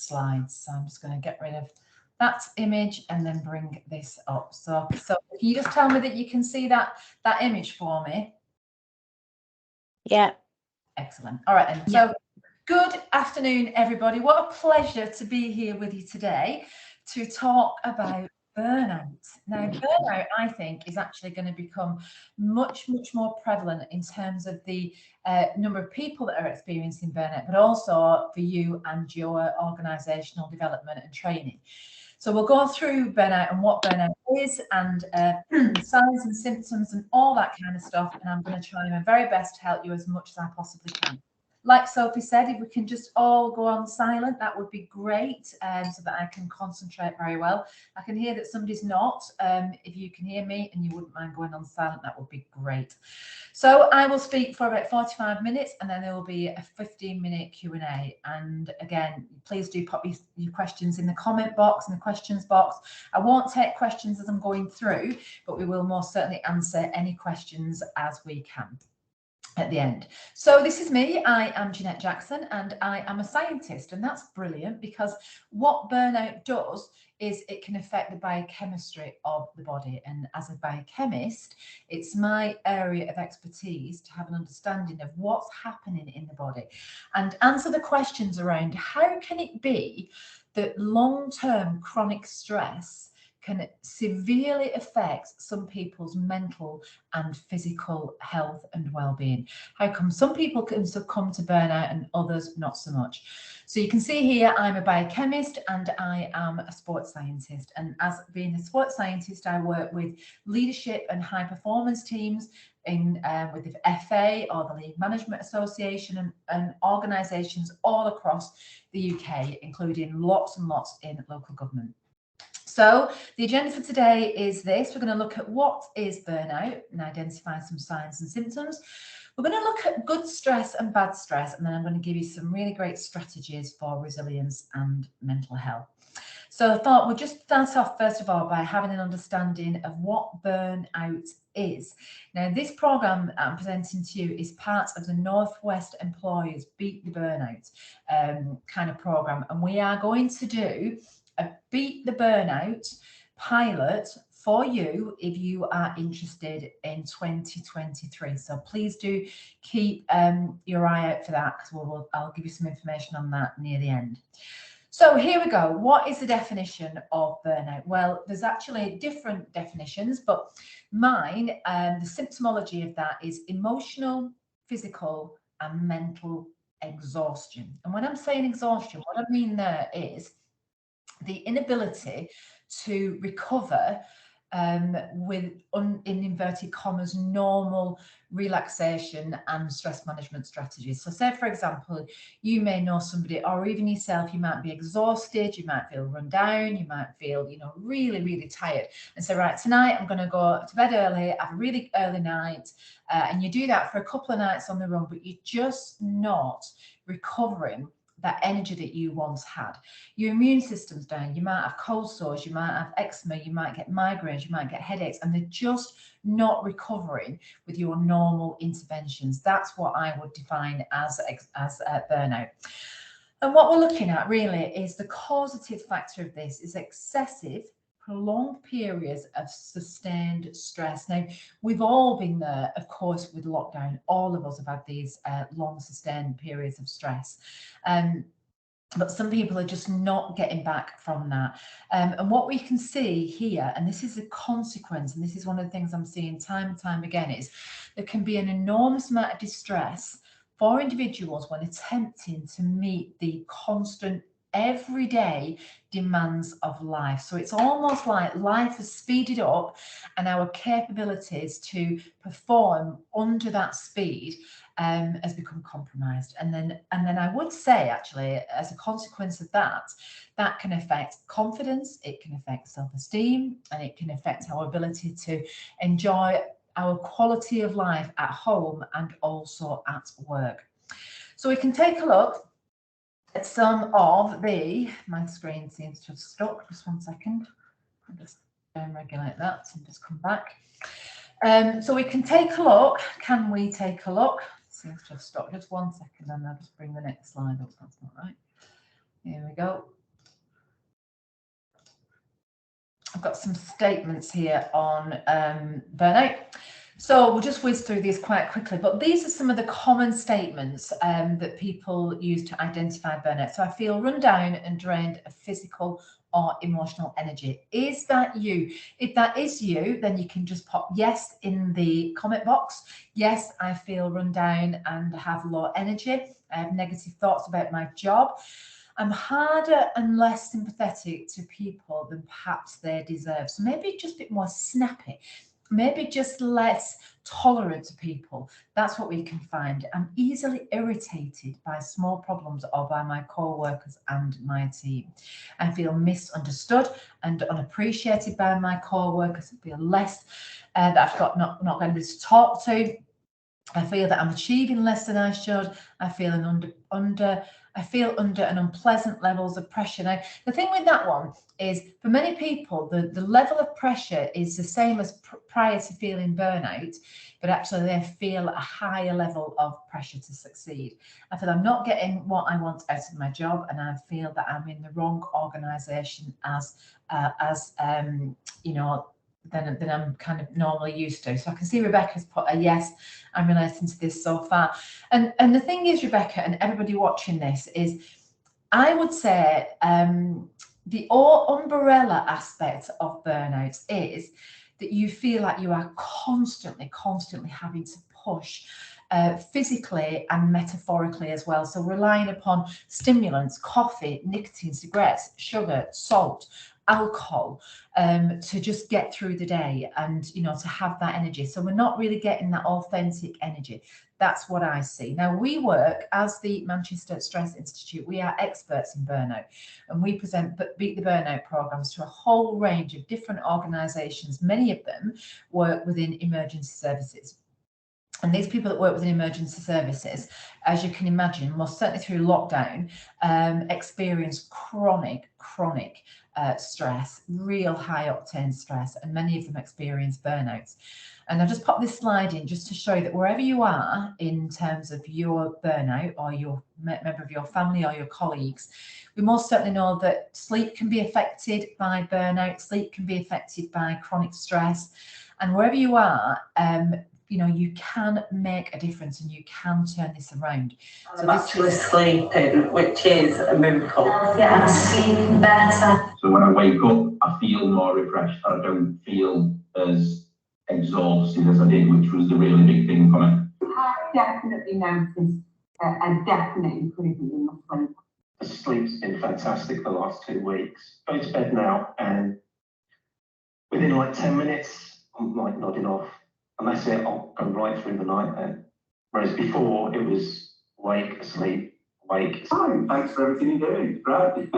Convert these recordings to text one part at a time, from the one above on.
slides. So I'm just going to get rid of that image and then bring this up. So can you just tell me that you can see that image for me? Yeah. Excellent. All right, then. So good afternoon, everybody. What a pleasure to be here with you today to talk about burnout. Now, burnout, I think, is actually going to become much more prevalent in terms of the number of people that are experiencing burnout, but also for you and your organisational development and training. So we'll go through burnout and what burnout is and signs and symptoms and all that kind of stuff. And I'm going to try my very best to help you as much as I possibly can. Like Sophie said, if we can just all go on silent, that would be great, so that I can concentrate very well. I can hear that somebody's not. If you can hear me and you wouldn't mind going on silent, that would be great. So I will speak for about 45 minutes and then there will be a 15-minute Q&A. And again, please do pop your questions in the comment box and the questions box. I won't take questions as I'm going through, but we will most certainly answer any questions as we can at the end. So this is me. I am Jeanette Jackson and I am a scientist, and that's brilliant because what burnout does is it can affect the biochemistry of the body, and as a biochemist it's my area of expertise to have an understanding of what's happening in the body and answer the questions around how can it be that long-term chronic stress can severely affect some people's mental and physical health and well-being. How come some people can succumb to burnout and others not so much? So you can see here, I'm a biochemist and I am a sports scientist. And as being a sports scientist, I work with leadership and high performance teams in with the FA or the League Management Association and organisations all across the UK, including lots and lots in local government. So the agenda for today is this. We're going to look at what is burnout and identify some signs and symptoms. We're going to look at good stress and bad stress, and then I'm going to give you some really great strategies for resilience and mental health. So I thought we'll just start off first of all by having an understanding of what burnout is. Now, this programme I'm presenting to you is part of the Northwest Employers Beat the Burnout kind of programme, and we are going to do a Beat the Burnout pilot for you if you are interested in 2023. So please do keep your eye out for that, because I'll give you some information on that near the end. So here we go. What is the definition of burnout? Well, there's actually different definitions, but mine, the symptomology of that is emotional, physical, and mental exhaustion. And when I'm saying exhaustion, what I mean there is the inability to recover with, in inverted commas, normal relaxation and stress management strategies. So say, for example, you may know somebody, or even yourself, you might be exhausted, you might feel run down, you might feel, really tired, and say, right, tonight I'm going to go to bed early, have a really early night, and you do that for a couple of nights on the run, but you're just not recovering that energy that you once had. Your immune system's down, you might have cold sores, you might have eczema, you might get migraines, you might get headaches, and they're just not recovering with your normal interventions. That's what I would define as burnout. And what we're looking at really is the causative factor of this is excessive prolonged periods of sustained stress. Now, we've all been there, of course, with lockdown. All of us have had these long sustained periods of stress. But some people are just not getting back from that. And what we can see here, and this is a consequence, and this is one of the things I'm seeing time and time again, is there can be an enormous amount of distress for individuals when attempting to meet the constant everyday demands of life. So it's almost like life has speeded up and our capabilities to perform under that speed has become compromised. And then I would say, actually, as a consequence of that, that can affect confidence, it can affect self-esteem, and it can affect our ability to enjoy our quality of life at home and also at work. So we can take a look at some of my screen seems to have stuck. Just one second. I'll just regulate that and just come back. So we can take a look. Can we take a look? Seems to have stopped. Just one second, and I'll just bring the next slide up. That's not right. Here we go. I've got some statements here on burnout. So we'll just whiz through these quite quickly, but these are some of the common statements that people use to identify burnout. So I feel run down and drained of physical or emotional energy. Is that you? If that is you, then you can just pop yes in the comment box. Yes, I feel run down and have low energy. I have negative thoughts about my job. I'm harder and less sympathetic to people than perhaps they deserve. So maybe just a bit more snappy, maybe just less tolerant to people. That's what we can find. I'm easily irritated by small problems or by my co-workers and my team. I feel misunderstood and unappreciated by my co-workers. I feel less that I've got not going to be able to talk to. I feel that I'm achieving less than I should. I feel under an unpleasant levels of pressure. Now, the thing with that one is, for many people, the level of pressure is the same as prior to feeling burnout, but actually they feel a higher level of pressure to succeed. I feel I'm not getting what I want out of my job, and I feel that I'm in the wrong organisation as you know, than I'm kind of normally used to. So I can see Rebecca's put a yes, I'm relating to this so far. And the thing is, Rebecca, and everybody watching this, is I would say the umbrella aspect of burnout is that you feel like you are constantly having to push physically and metaphorically as well. So relying upon stimulants, coffee, nicotine, cigarettes, sugar, salt, alcohol to just get through the day and, you know, to have that energy. So we're not really getting that authentic energy. That's what I see. Now, we work as the Manchester Stress Institute. We are experts in burnout, and we present Beat the Burnout programs to a whole range of different organisations. Many of them work within emergency services. And these people that work within emergency services, as you can imagine, most certainly through lockdown, experience chronic stress, real high octane stress, and many of them experience burnouts. And I've just popped this slide in just to show that wherever you are in terms of your burnout, or your member of your family or your colleagues, we most certainly know that sleep can be affected by burnout, sleep can be affected by chronic stress. And wherever you are, you know, you can make a difference and you can turn this around. So I'm actually sleeping, which is a miracle. Yeah, I'm sleeping better. So when I wake up, I feel more refreshed. I don't feel as exhausted as I did, which was the really big thing for me. I definitely noticed a definite improvement in my sleep. The sleep's been fantastic the last 2 weeks. Go to bed now, and within like 10 minutes, I'm like nodding off. And that's it, I'll go right through the night then. Whereas before, it was wake, asleep, wake. Oh, thanks for everything you're doing. Great.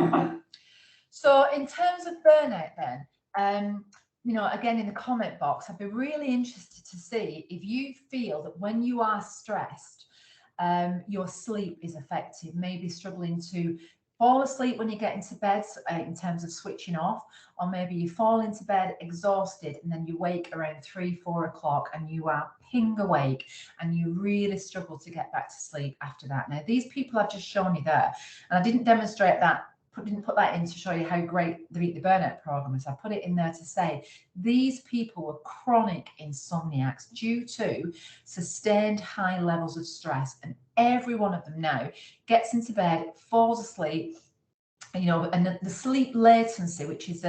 So in terms of burnout then, you know, again, in the comment box, I'd be really interested to see if you feel that when you are stressed, your sleep is affected, maybe struggling to fall asleep when you get into bed in terms of switching off, or maybe you fall into bed exhausted and then you wake around 3-4 o'clock and you are ping awake and you really struggle to get back to sleep after that. Now, these people I've just shown you there, and I didn't demonstrate that, didn't put that in to show you how great the Beat the Burnout program is. I put it in there to say these people were chronic insomniacs due to sustained high levels of stress, and every one of them now gets into bed, falls asleep, you know, and the sleep latency, which is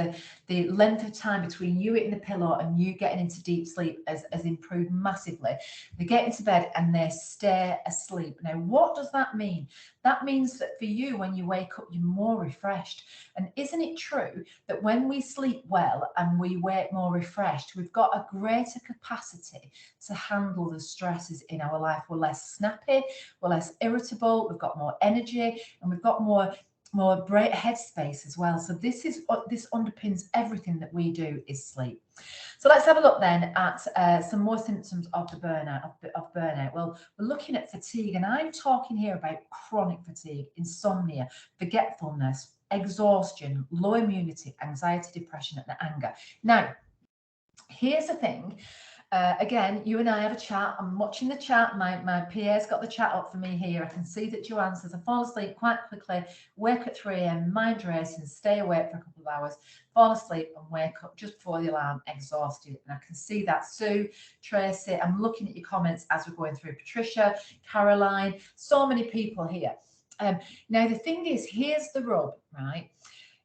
the length of time between you hitting the pillow and you getting into deep sleep, has improved massively. They get into bed and they stay asleep. Now, what does that mean? That means that for you, when you wake up, you're more refreshed. And isn't it true that when we sleep well and we wake more refreshed, we've got a greater capacity to handle the stresses in our life? We're less snappy, we're less irritable, we've got more energy, and we've got more bright headspace as well. So this underpins everything that we do, is sleep. So let's have a look then at some more symptoms of the burnout, of burnout. Well, we're looking at fatigue, and I'm talking here about chronic fatigue, insomnia, forgetfulness, exhaustion, low immunity, anxiety, depression, and anger. Now, here's the thing. Again, you and I have a chat. I'm watching the chat. My PA's got the chat up for me here. I can see that Joanne says, I fall asleep quite quickly, wake at 3 a.m, mind racing, stay awake for a couple of hours, fall asleep and wake up just before the alarm, exhausted. And I can see that. Sue, Tracy, I'm looking at your comments as we're going through. Patricia, Caroline, so many people here. Now, the thing is, here's the rub, right?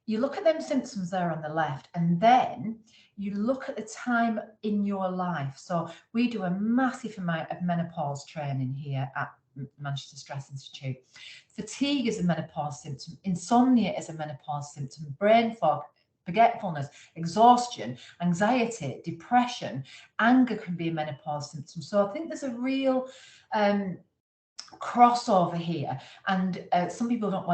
You look at them symptoms there on the left, and then you look at the time in your life. So we do a massive amount of menopause training here at Manchester Stress Institute. Fatigue is a menopause symptom. Insomnia is a menopause symptom. Brain fog, forgetfulness, exhaustion, anxiety, depression, anger can be a menopause symptom. So I think there's a real crossover here, and some people don't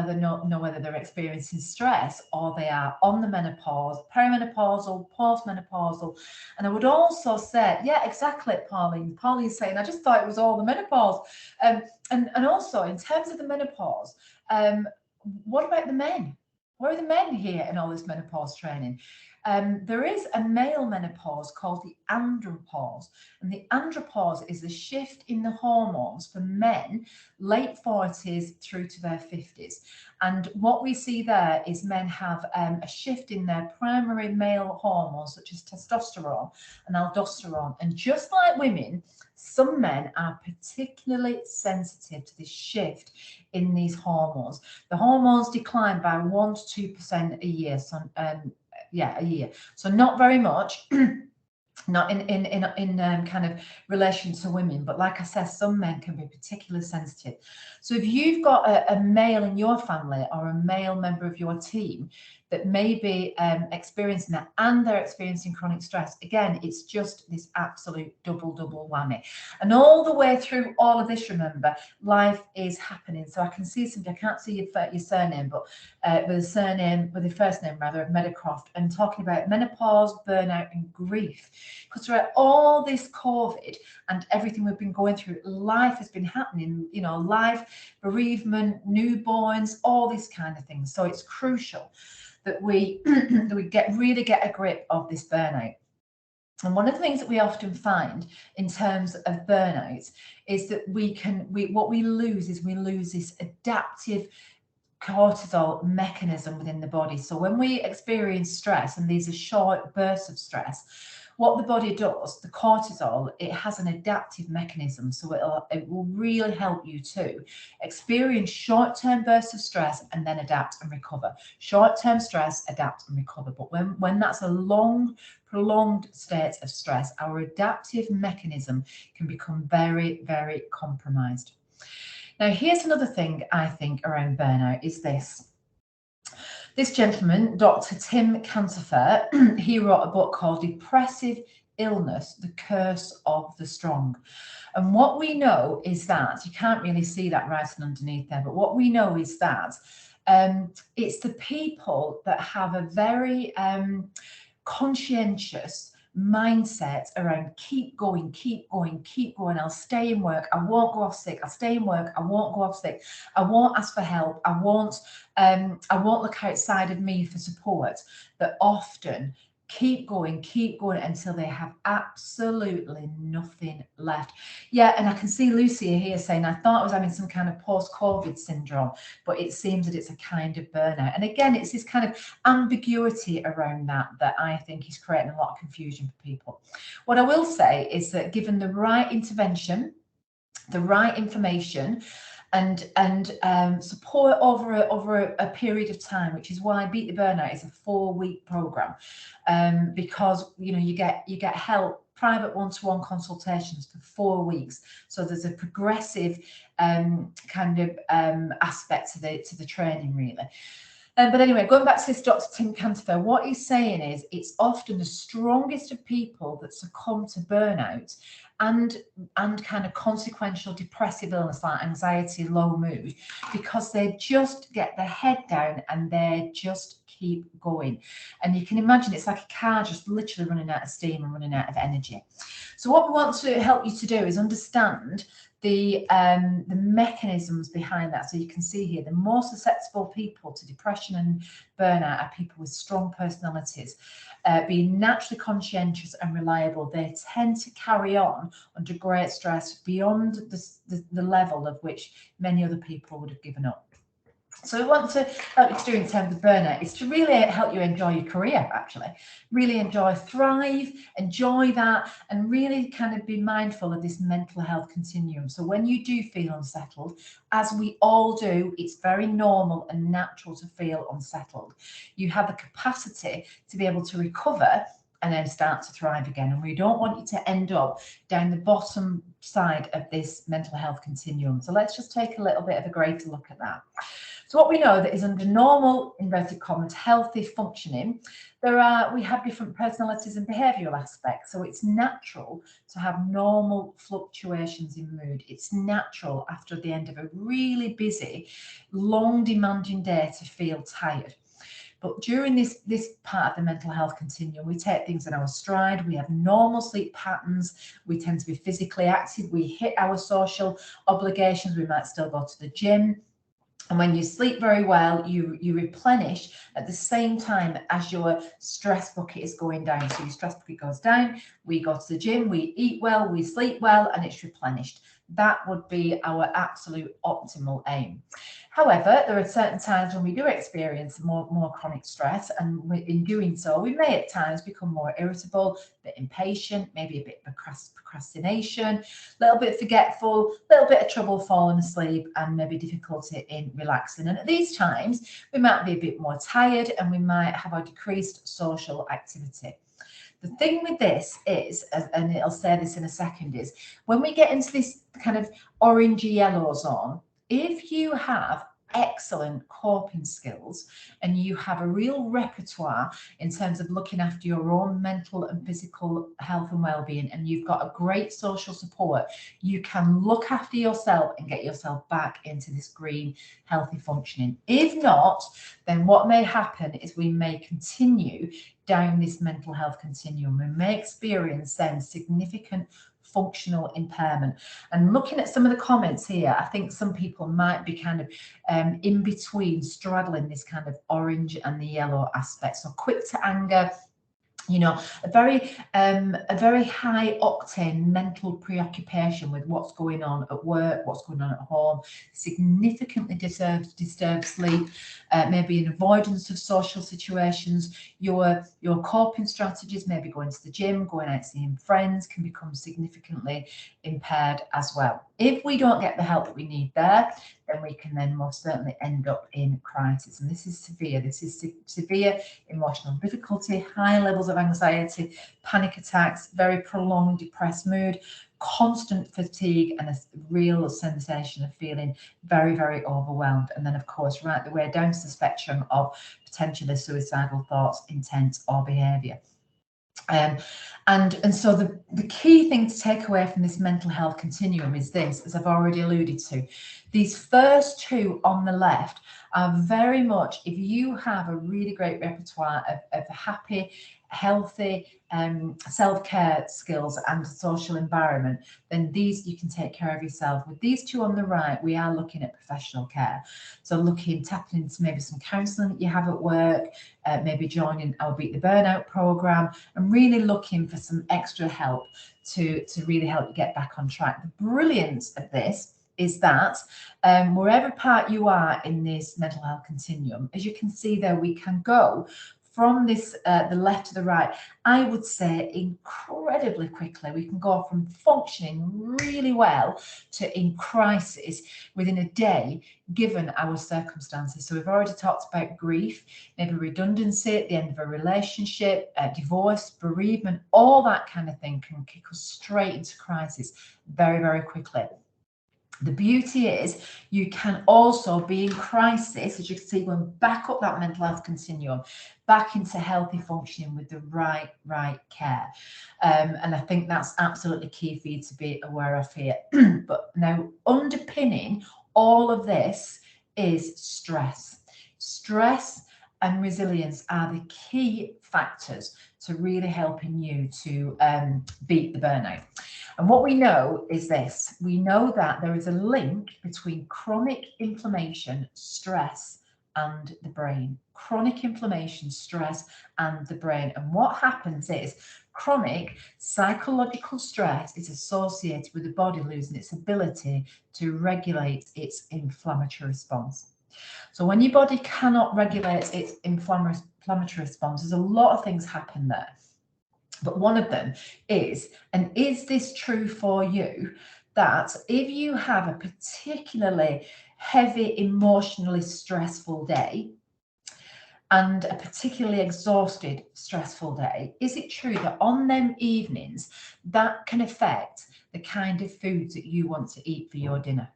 know whether they're experiencing stress or they are on the menopause, perimenopausal, postmenopausal. And I would also say, yeah, exactly, Pauline's saying, I just thought it was all the menopause. And also in terms of the menopause, what about the men? Where are the men here in all this menopause training? There is a male menopause called the andropause, and the andropause is the shift in the hormones for men late 40s through to their 50s. And what we see there is men have a shift in their primary male hormones such as testosterone and aldosterone. And just like women, some men are particularly sensitive to this shift in these hormones. The hormones decline by 1 to 2% a year. So a year. So not very much, not in kind of relation to women, but like I said, some men can be particularly sensitive. So if you've got a male in your family or a male member of your team that may be experiencing that and they're experiencing chronic stress, again, it's just this absolute double whammy. And all the way through all of this, remember, life is happening. So I can see somebody, I can't see your surname, but with the first name rather, of Meadowcroft, and talking about menopause, burnout and grief. Because throughout all this COVID and everything we've been going through, life has been happening, you know, life, bereavement, newborns, all this kind of thing. So it's crucial that we really get a grip of this burnout. And one of the things that we often find in terms of burnout is that what we lose is this adaptive cortisol mechanism within the body. So when we experience stress, and these are short bursts of stress, what the body does, the cortisol, it has an adaptive mechanism. So it will really help you to experience short-term bursts of stress and then adapt and recover. Short-term stress, adapt and recover. But when that's a long, prolonged state of stress, our adaptive mechanism can become very, very compromised. Now, here's another thing I think around burnout is this. This gentleman, Dr. Tim Cantifer, he wrote a book called Depressive Illness, The Curse of the Strong. And what we know is that, you can't really see that writing underneath there, but what we know is that it's the people that have a very conscientious mindset around keep going, I'll stay in work, I won't go off sick, I'll stay in work, I won't go off sick, I won't ask for help, I won't look outside of me for support, that often keep going until they have absolutely nothing left. Yeah, and I can see Lucia here saying, I thought I was having some kind of post-COVID syndrome, but it seems that it's a kind of burnout. And again, it's this kind of ambiguity around that I think is creating a lot of confusion for people. What I will say is that given the right intervention, the right information, and support over a period of time, which is why Beat the Burnout is a 4-week program, because you get help, private one-to-one consultations for 4 weeks. So there's a progressive kind of aspect to the training, really. But anyway, going back to this Dr. Tim Cantifer, what he's saying is it's often the strongest of people that succumb to burnout and kind of consequential depressive illness like anxiety, low mood, because they just get their head down and they just keep going. And you can imagine it's like a car just literally running out of steam and running out of energy. So what we want to help you to do is understand the mechanisms behind that. So you can see here, the more susceptible people to depression and burnout are people with strong personalities. Being naturally conscientious and reliable, they tend to carry on under great stress beyond the level of which many other people would have given up. So we want to help you to do in terms of burnout is to really help you enjoy your career, actually. Really enjoy, thrive, enjoy that, and really kind of be mindful of this mental health continuum. So when you do feel unsettled, as we all do, it's very normal and natural to feel unsettled. You have the capacity to be able to recover and then start to thrive again. And we don't want you to end up down the bottom side of this mental health continuum. So let's just take a little bit of a greater look at that. So what we know that is under normal, inverted commas, healthy functioning, we have different personalities and behavioural aspects. So it's natural to have normal fluctuations in mood. It's natural after the end of a really busy, long demanding day to feel tired. But during this part of the mental health continuum, we take things in our stride. We have normal sleep patterns. We tend to be physically active. We hit our social obligations. We might still go to the gym. And when you sleep very well, you replenish at the same time as your stress bucket is going down. So your stress bucket goes down, we go to the gym, we eat well, we sleep well, and it's replenished. That would be our absolute optimal aim. However, there are certain times when we do experience more chronic stress, and in doing so, we may at times become more irritable, a bit impatient, maybe a bit of procrastination, a little bit forgetful, a little bit of trouble falling asleep, and maybe difficulty in relaxing. And at these times, we might be a bit more tired and we might have a decreased social activity. The thing with this is, and I'll say this in a second, is when we get into this kind of orangey yellow zone, if you have excellent coping skills and you have a real repertoire in terms of looking after your own mental and physical health and well-being, and you've got a great social support, you can look after yourself and get yourself back into this green, healthy functioning. If not, then what may happen is we may continue down this mental health continuum. We may experience then significant functional impairment. And looking at some of the comments here, I think some people might be kind of in between, straddling this kind of orange and the yellow aspect. So quick to anger, you know, a very high octane mental preoccupation with what's going on at work, what's going on at home, significantly disturbed sleep, maybe an avoidance of social situations. Your coping strategies, maybe going to the gym, going out seeing friends, can become significantly impaired as well. If we don't get the help that we need there, then we can then most certainly end up in crisis. And this is severe. This is severe emotional difficulty, high levels of anxiety, panic attacks, very prolonged depressed mood, constant fatigue, and a real sensation of feeling very, very overwhelmed. And then, of course, right the way down to the spectrum of potentially suicidal thoughts, intent, or behaviour. And so the key thing to take away from this mental health continuum is this, as I've already alluded to. These first two on the left are very much, if you have a really great repertoire of happy, healthy self-care skills and social environment, then these, you can take care of yourself. With these two on the right, we are looking at professional care. So tapping into maybe some counselling that you have at work, maybe joining our Beat the Burnout programme, and really looking for some extra help to really help you get back on track. The brilliance of this is that wherever part you are in this mental health continuum, as you can see there, we can go from this, the left to the right, I would say incredibly quickly. We can go from functioning really well to in crisis within a day, given our circumstances. So we've already talked about grief, maybe redundancy at the end of a relationship, divorce, bereavement, all that kind of thing can kick us straight into crisis very, very quickly. The beauty is you can also be in crisis, as you can see, going back up that mental health continuum, back into healthy functioning with the right care. And I think that's absolutely key for you to be aware of here. But now, underpinning all of this is stress. Stress and resilience are the key factors to really helping you to beat the burnout. And what we know is this: we know that there is a link between chronic inflammation, stress, and the brain. Chronic inflammation, stress, and the brain. And what happens is chronic psychological stress is associated with the body losing its ability to regulate its inflammatory response. So when your body cannot regulate its inflammatory response, there's a lot of things happen there. But one of them is, and is this true for you, that if you have a particularly heavy, emotionally stressful day and a particularly exhausted, stressful day, is it true that on them evenings that can affect the kind of foods that you want to eat for your dinner?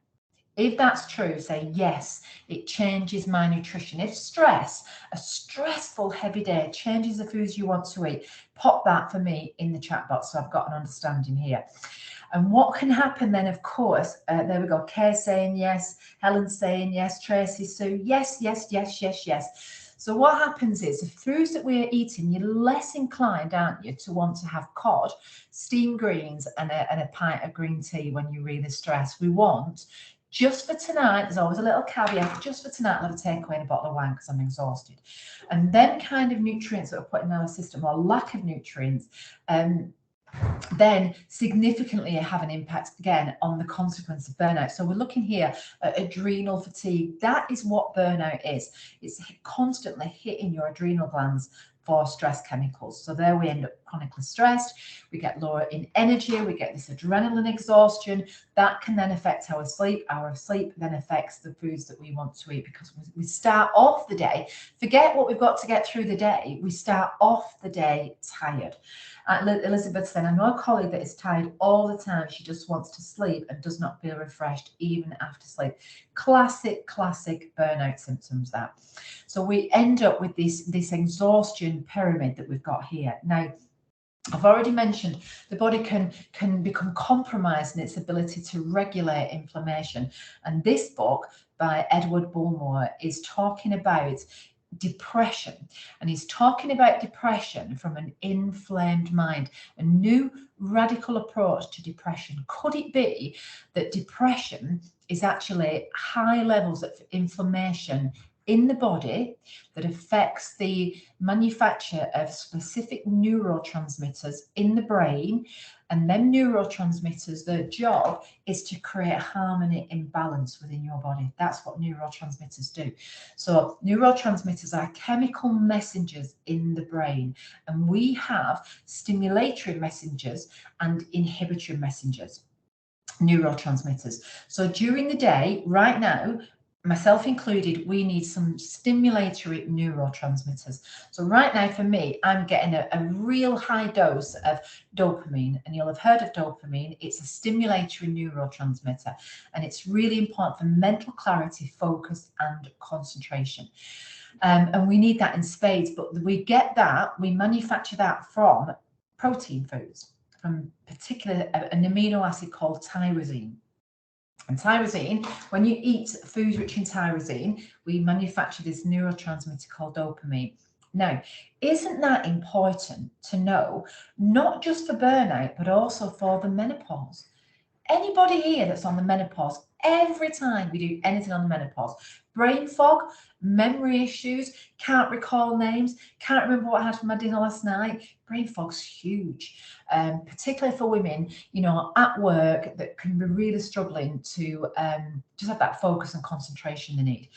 If that's true, say, yes, it changes my nutrition. If stress, a stressful, heavy day, changes the foods you want to eat, pop that for me in the chat box so I've got an understanding here. And what can happen then, of course, there we go, Kay saying yes, Helen saying yes, Tracy, Sue, yes, yes, yes, yes, yes. So what happens is the foods that we're eating, you're less inclined, aren't you, to want to have cod, steamed greens and a pint of green tea when you're really stressed. We want, just for tonight, there's always a little caveat, just for tonight, I'll have a takeaway and a bottle of wine because I'm exhausted. And then kind of nutrients that are put in our system, or lack of nutrients, then significantly have an impact again on the consequence of burnout. So we're looking here at adrenal fatigue. That is what burnout is. It's constantly hitting your adrenal glands for stress chemicals. So there we end up chronically stressed, we get lower in energy, we get this adrenaline exhaustion. That can then affect our sleep then affects the foods that we want to eat, because we start off the day, forget what we've got to get through the day, we start off the day tired. Elizabeth said, I know a colleague that is tired all the time. She just wants to sleep and does not feel refreshed even after sleep. Classic burnout symptoms, that. So we end up with this exhaustion pyramid that we've got here. Now, I've already mentioned the body can become compromised in its ability to regulate inflammation. And this book by Edward Bullmore is talking about depression, and he's talking about depression from an inflamed mind, a new radical approach to depression. Could it be that depression is actually high levels of inflammation in the body that affects the manufacture of specific neurotransmitters in the brain, and then neurotransmitters, their job is to create harmony and balance within your body. That's what neurotransmitters do. So neurotransmitters are chemical messengers in the brain, and we have stimulatory messengers and inhibitory messengers, neurotransmitters. So during the day, right now, myself included, we need some stimulatory neurotransmitters. So right now for me, I'm getting a real high dose of dopamine, and you'll have heard of dopamine. It's a stimulatory neurotransmitter, and it's really important for mental clarity, focus, and concentration. And we need that in spades, but we get that, we manufacture that from protein foods, from particular an amino acid called tyrosine. And tyrosine, when you eat foods rich in tyrosine, we manufacture this neurotransmitter called dopamine. Now, isn't that important to know, not just for burnout, but also for the menopause? Anybody here that's on the menopause, every time we do anything on the menopause, brain fog, memory issues, can't recall names, can't remember what I had for my dinner last night. Brain fog's huge, particularly for women, you know, at work, that can be really struggling to just have that focus and concentration they need.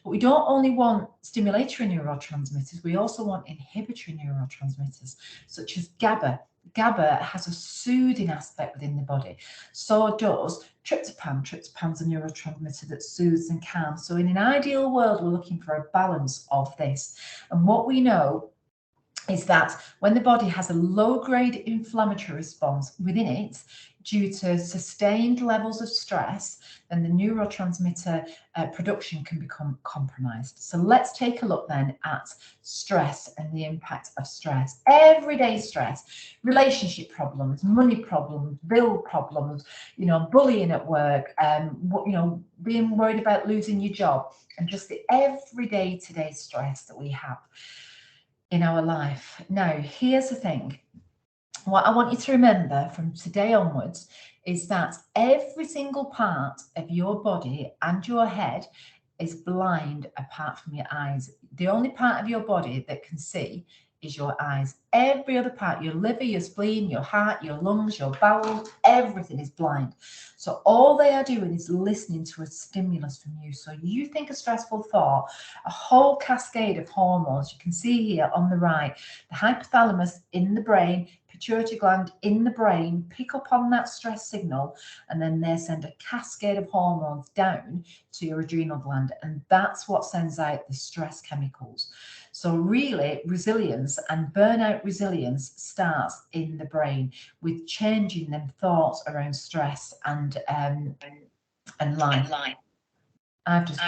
But we don't only want stimulatory neurotransmitters, we also want inhibitory neurotransmitters, such as GABA. GABA has a soothing aspect within the body. So does tryptophan. Tryptophan's a neurotransmitter that soothes and calms. So in an ideal world, we're looking for a balance of this. And what we know is that when the body has a low-grade inflammatory response within it due to sustained levels of stress, then the neurotransmitter production can become compromised. So let's take a look then at stress and the impact of stress. Everyday stress, relationship problems, money problems, bill problems, you know, bullying at work, you know, being worried about losing your job, and just the everyday today stress that we have in our life. Now, here's the thing. What I want you to remember from today onwards is that every single part of your body and your head is blind apart from your eyes. The only part of your body that can see is your eyes. Every other part, your liver, your spleen, your heart, your lungs, your bowels, everything is blind. So all they are doing is listening to a stimulus from you. So you think a stressful thought, a whole cascade of hormones, you can see here on the right, the hypothalamus in the brain, pituitary gland in the brain, pick up on that stress signal, and then they send a cascade of hormones down to your adrenal gland. And that's what sends out the stress chemicals. So really, resilience and burnout resilience starts in the brain with changing them thoughts around stress and life. I've just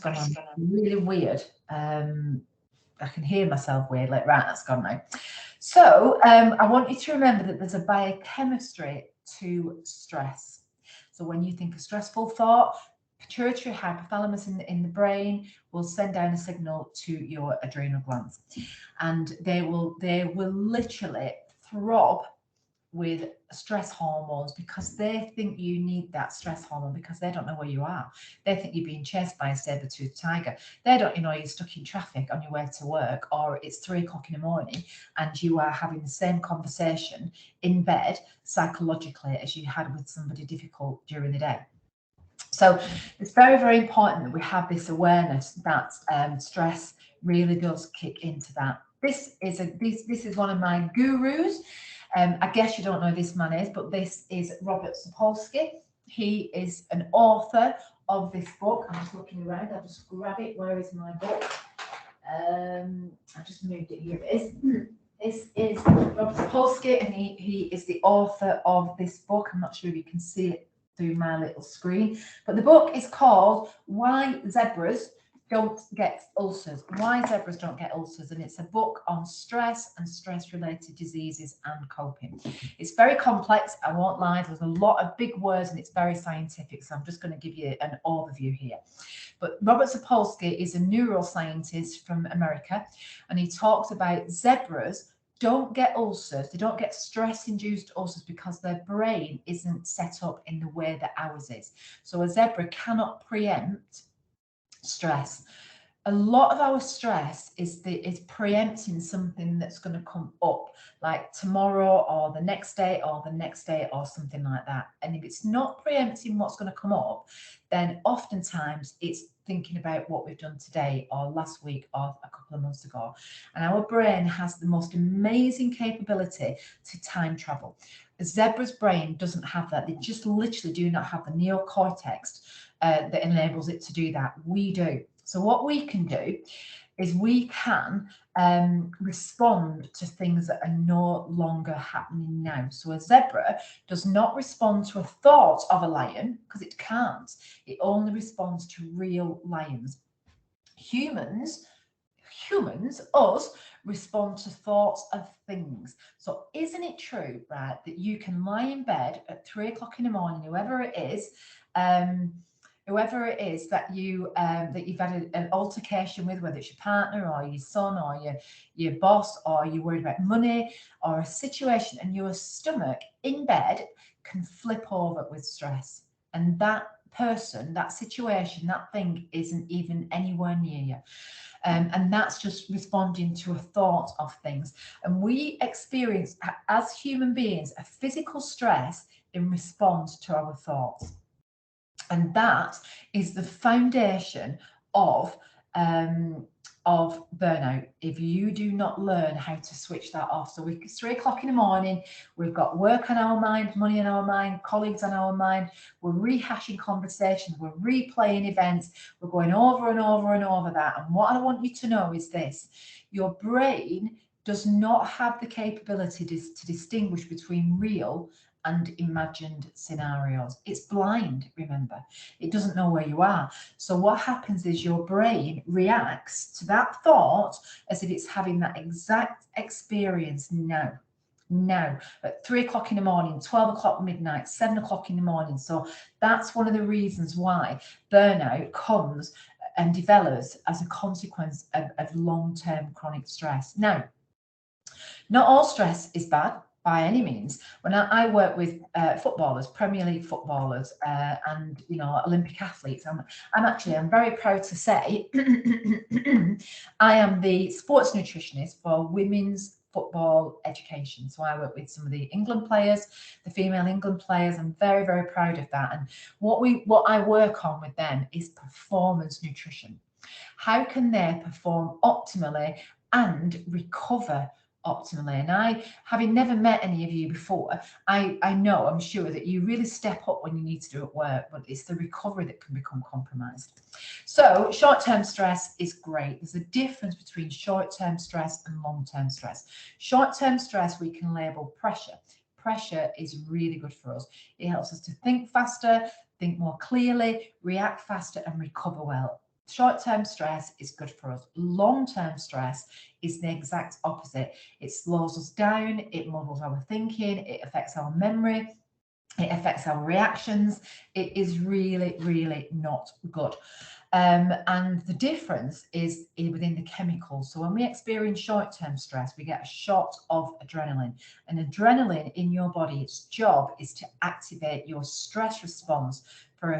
gone on really weird. I can hear myself weird, like, right, that's gone now. So I want you to remember that there's a biochemistry to stress. So when you think a stressful thought, pituitary hypothalamus in the brain will send down a signal to your adrenal glands, and they will literally throb with stress hormones because they think you need that stress hormone because they don't know where you are. They think you're being chased by a saber-toothed tiger. They don't, you know, you're stuck in traffic on your way to work, or it's 3 o'clock in the morning and you are having the same conversation in bed psychologically as you had with somebody difficult during the day. So it's very, very important that we have this awareness that stress really does kick into that. This is one of my gurus. I guess you don't know who this man is, but this is Robert Sapolsky. He is an author of this book. I'm just looking around. I'll just grab it. Where is my book? I just moved it. Here it is. This is Robert Sapolsky, and he is the author of this book. I'm not sure if you can see it through my little screen, but the book is called Why Zebras Don't Get Ulcers. Why Zebras Don't Get Ulcers, and it's a book on stress and stress-related diseases and coping. It's very complex, I won't lie, there's a lot of big words and it's very scientific, so I'm just going to give you an overview here. But Robert Sapolsky is a neuroscientist from America, and he talks about zebras don't get ulcers, they don't get stress-induced ulcers because their brain isn't set up in the way that ours is. So a zebra cannot preempt stress. A lot of our stress is preempting something that's going to come up, like tomorrow or the next day or the next day or something like that. And if it's not preempting what's going to come up, then oftentimes it's thinking about what we've done today or last week or a couple of months ago. And our brain has the most amazing capability to time travel. A zebra's brain doesn't have that. They just literally do not have the neocortex that enables it to do that. We do. So what we can do is we can respond to things that are no longer happening now. So a zebra does not respond to a thought of a lion because it can't. It only responds to real lions. Humans, us, respond to thoughts of things. So isn't it true, right, that you can lie in bed at 3 o'clock in the morning, whoever it is that you've had an altercation with, whether it's your partner or your son or your boss, or you're worried about money or a situation, and your stomach in bed can flip over with stress, and that person, that situation, that thing isn't even anywhere near you. And that's just responding to a thought of things. And we experience, as human beings, a physical stress in response to our thoughts. And that is the foundation of of burnout if you do not learn how to switch that off. So it's 3 o'clock in the morning, we've got work on our mind, money on our mind, colleagues on our mind, we're rehashing conversations, we're replaying events, we're going over and over and over that. And what I want you to know is this: your brain does not have the capability to distinguish between real and imagined scenarios. It's blind, remember. It doesn't know where you are. So what happens is your brain reacts to that thought as if it's having that exact experience now. Now, at 3 o'clock in the morning, 12 o'clock midnight, 7 o'clock in the morning. So that's one of the reasons why burnout comes and develops as a consequence of long-term chronic stress. Now, not all stress is bad by any means. When I work with footballers, Premier League footballers, and Olympic athletes, I'm very proud to say I am the sports nutritionist for women's football education. So I work with some of the England players, the female England players. I'm very, very proud of that. And what I work on with them is performance nutrition. How can they perform optimally and recover optimally? And I, having never met any of you before, I know, I'm sure that you really step up when you need to do it work, but it's the recovery that can become compromised. So short-term stress is great. There's a difference between short-term stress and long-term stress. Short-term stress we can label pressure. Pressure is really good for us. It helps us to think faster, think more clearly, react faster, and recover well. Short-term stress is good for us. Long-term stress is the exact opposite. It slows us down, it muddles our thinking, it affects our memory, it affects our reactions. It is really, really not good. And the difference is within the chemicals. So when we experience short-term stress, we get a shot of adrenaline. And adrenaline in your body, its job is to activate your stress response for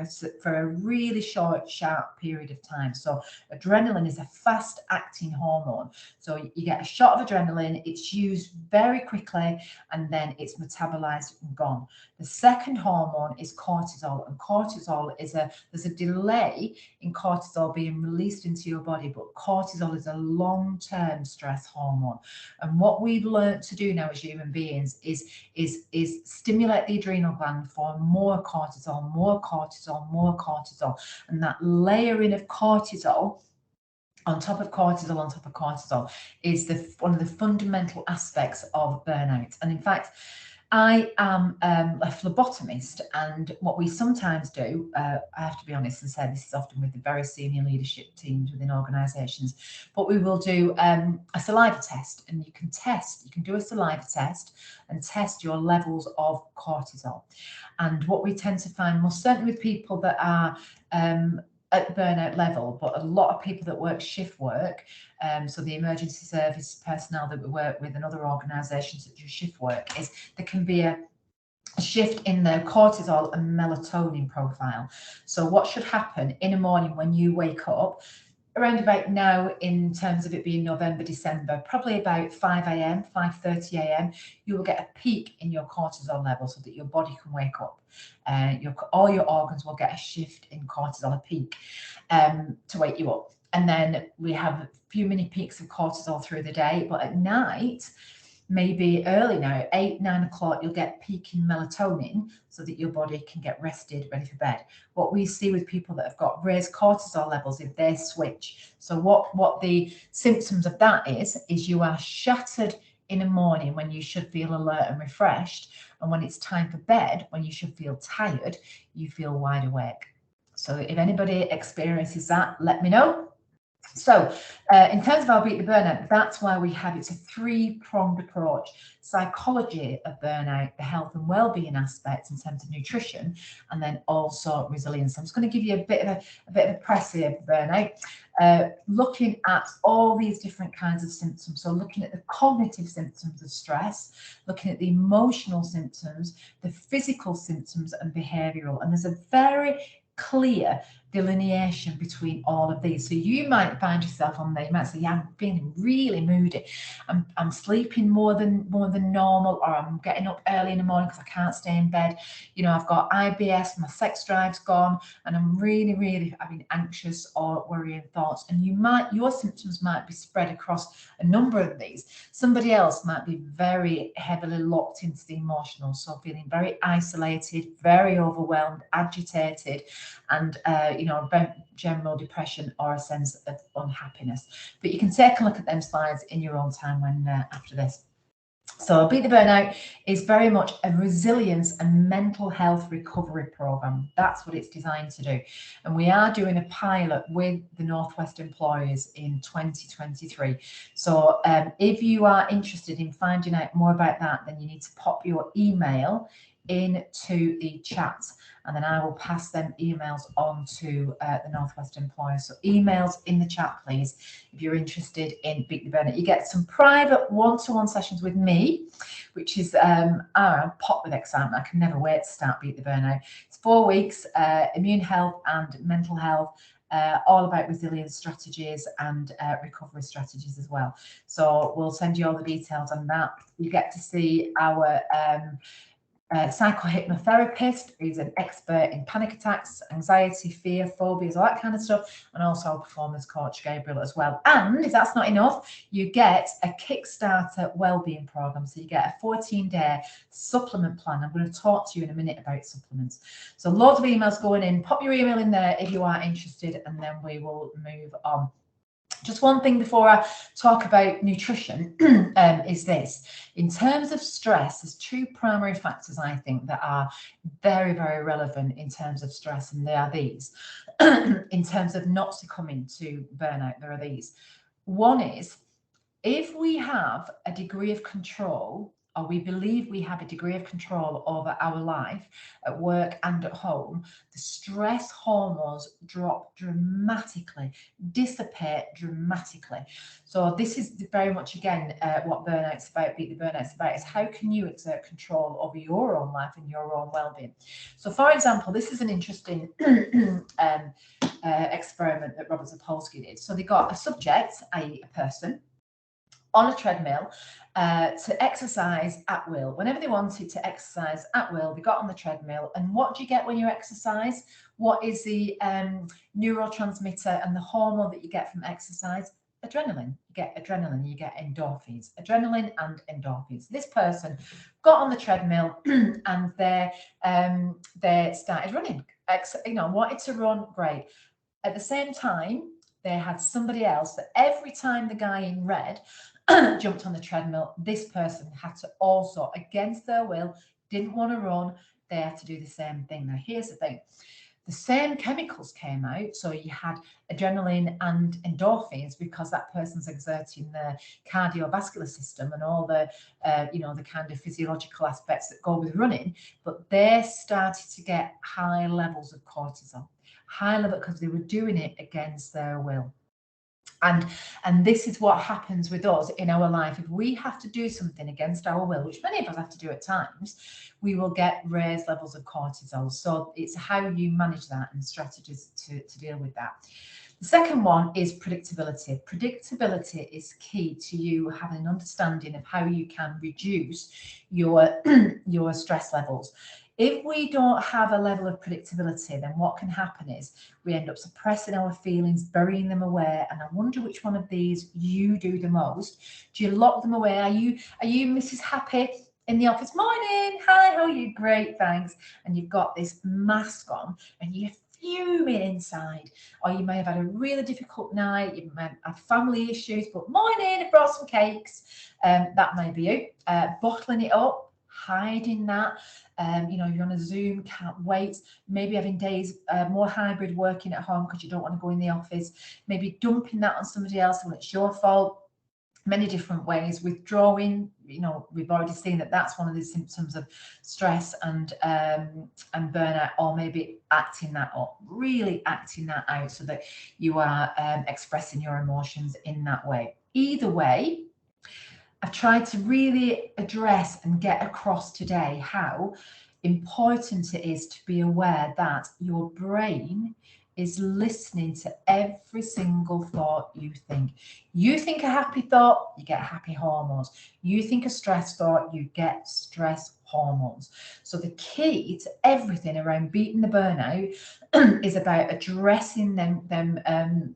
a really short, sharp period of time. So adrenaline is a fast-acting hormone. So you get a shot of adrenaline, it's used very quickly, and then it's metabolized and gone. The second hormone is cortisol, and cortisol is there's a delay in cortisol being released into your body, but cortisol is a long-term stress hormone. And what we've learned to do now as human beings is stimulate the adrenal gland for more cortisol, more cortisol, more cortisol. And that layering of cortisol on top of cortisol, on top of cortisol, is one of the fundamental aspects of burnout. And in fact, I am a phlebotomist, and what we sometimes do, I have to be honest and say this is often with the very senior leadership teams within organisations, but we will do a saliva test, and you can do a saliva test and test your levels of cortisol. And what we tend to find, most certainly with people that are at burnout level, but a lot of people that work shift work, so the emergency service personnel that we work with and other organisations that do shift work, is there can be a shift in the cortisol and melatonin profile. So what should happen in the morning when you wake up, around about now, in terms of it being November, December, probably about 5 a.m, 5:30 a.m, you will get a peak in your cortisol level so that your body can wake up. All your organs will get a shift in cortisol, a peak, to wake you up. And then we have a few mini peaks of cortisol through the day, but at night, maybe early now, 8, 9 o'clock, you'll get peak in melatonin so that your body can get rested, ready for bed. What we see with people that have got raised cortisol levels, if they switch. So what the symptoms of that is you are shattered in the morning when you should feel alert and refreshed. And when it's time for bed, when you should feel tired, you feel wide awake. So if anybody experiences that, let me know. So in terms of our Beat the Burnout, that's why we have, it's a 3-pronged approach: psychology of burnout, the health and well-being aspects in terms of nutrition, and then also resilience. I'm just going to give you a bit of a press here of burnout, looking at all these different kinds of symptoms. So looking at the cognitive symptoms of stress, looking at the emotional symptoms, the physical symptoms, and behavioural. And there's a very clear delineation between all of these. So you might find yourself on there, you might say, yeah, I'm feeling really moody. I'm sleeping more than normal, or I'm getting up early in the morning because I can't stay in bed. You know, I've got IBS, my sex drive's gone, and I'm really having anxious or worrying thoughts. And your symptoms might be spread across a number of these. Somebody else might be very heavily locked into the emotional, so feeling very isolated, very overwhelmed, agitated, and general depression or a sense of unhappiness. But you can take a look at them slides in your own time when after this. So Beat the Burnout is very much a resilience and mental health recovery program. That's what it's designed to do. And we are doing a pilot with the Northwest employers in 2023. So if you are interested in finding out more about that, then you need to pop your email into the chat, and then I will pass them emails on to the Northwest employers. So emails in the chat, please, if you're interested in Beat the Burnout. You get some private one-to-one sessions with me, which is I'm pop with excitement. I can never wait to start Beat the Burnout. It's 4 weeks, immune health and mental health, all about resilience strategies and recovery strategies as well. So we'll send you all the details on that. You get to see our psychohypnotherapist, who's an expert in panic attacks, anxiety, fear, phobias, all that kind of stuff, and also a performance coach, Gabriel, as well. And if that's not enough, you get a Kickstarter wellbeing program. So you get a 14-day supplement plan. I'm going to talk to you in a minute about supplements. So loads of emails going in. Pop your email in there if you are interested, and then we will move on. Just one thing before I talk about nutrition is this. In terms of stress, there's 2 primary factors, I think, that are very, very relevant in terms of stress, and they are these. In terms of not succumbing to burnout, there are these. One is, if we have a degree of control, or we believe we have a degree of control over our life at work and at home, the stress hormones drop dramatically, dissipate dramatically. So this is very much, again, what burnout's about, Beat the Burnout's about, is how can you exert control over your own life and your own well-being. So for example, this is an interesting experiment that Robert Sapolsky did. So they got a subject, a person, on a treadmill to exercise at will. Whenever they wanted to exercise at will, they got on the treadmill. And what do you get when you exercise? What is the neurotransmitter and the hormone that you get from exercise? Adrenaline. You get adrenaline, you get endorphins. Adrenaline and endorphins. This person got on the treadmill and they started running. Wanted to run, great. At the same time, they had somebody else that every time the guy in red jumped on the treadmill, this person had to also, against their will, didn't want to run, they had to do the same thing. Now, here's the thing. The same chemicals came out, so you had adrenaline and endorphins because that person's exerting the cardiovascular system and all the, the kind of physiological aspects that go with running, but they started to get high levels of cortisol. High level because they were doing it against their will. And this is what happens with us in our life. If we have to do something against our will, which many of us have to do at times, we will get raised levels of cortisol. So it's how you manage that and strategies to deal with that. The second one is predictability. Predictability is key to you having an understanding of how you can reduce your stress levels. If we don't have a level of predictability, then what can happen is we end up suppressing our feelings, burying them away. And I wonder which one of these you do the most. Do you lock them away? Are you Mrs. Happy in the office? Morning, hi, how are you? Great, thanks. And you've got this mask on and you're fuming inside. Or you may have had a really difficult night, you might have family issues, but morning, I brought some cakes. That may be you. Bottling it up, hiding that. You're on a Zoom, can't wait. Maybe having days more hybrid working at home because you don't want to go in the office. Maybe dumping that on somebody else when it's your fault. Many different ways. Withdrawing, we've already seen that that's one of the symptoms of stress and burnout, or maybe acting that up, really acting that out so that you are expressing your emotions in that way. Either way, I've tried to really address and get across today how important it is to be aware that your brain is listening to every single thought you think. You think a happy thought, you get happy hormones. You think a stress thought, you get stress hormones. So the key to everything around beating the burnout is about addressing them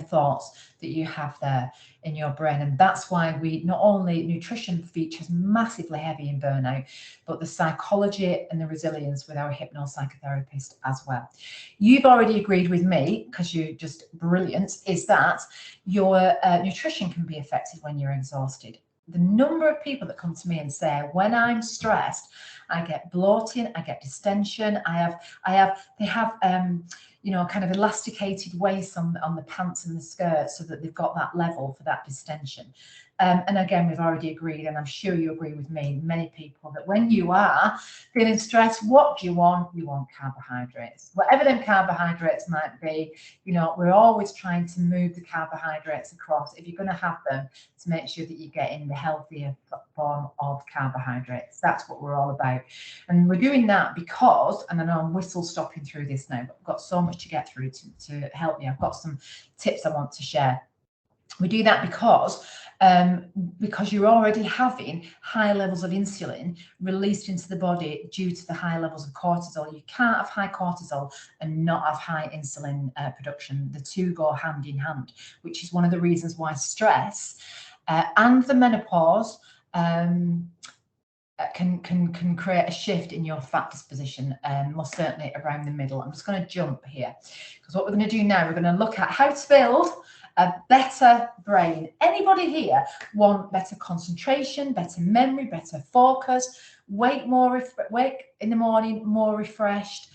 thoughts that you have there in your brain. And that's why we not only nutrition features massively heavy in burnout, but the psychology and the resilience with our hypnopsychotherapist as well. You've already agreed with me, because you're just brilliant, is that your nutrition can be affected when you're exhausted. The number of people that come to me and say, when I'm stressed, I get bloating, I get distension, they have you know, kind of elasticated waist on the pants and the skirts so that they've got that level for that distension. And again, we've already agreed, and I'm sure you agree with me, many people, that when you are feeling stressed, what do you want? You want carbohydrates. Whatever them carbohydrates might be, you know, we're always trying to move the carbohydrates across, if you're going to have them, to make sure that you're getting the healthier form of carbohydrates. That's what we're all about. And we're doing that because, and I know I'm whistle stopping through this now, but I've got so much to get through to help me. I've got some tips I want to share. We do that because you're already having high levels of insulin released into the body due to the high levels of cortisol. You can't have high cortisol and not have high insulin production. The two go hand in hand, which is one of the reasons why stress and the menopause can create a shift in your fat disposition, most certainly around the middle. I'm just going to jump here, because what we're going to do now, we're going to look at how to build a better brain. Anybody here want better concentration, better memory, better focus, wake in the morning more refreshed,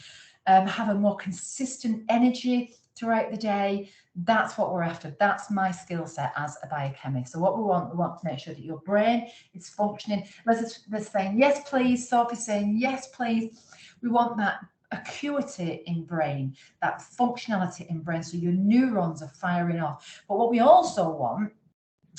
have a more consistent energy throughout the day? That's what we're after. That's my skill set as a biochemist. So what we want to make sure that your brain is functioning. Let's saying yes please. Sophie's saying yes please. We want that acuity in brain, that functionality in brain, so your neurons are firing off. But what we also want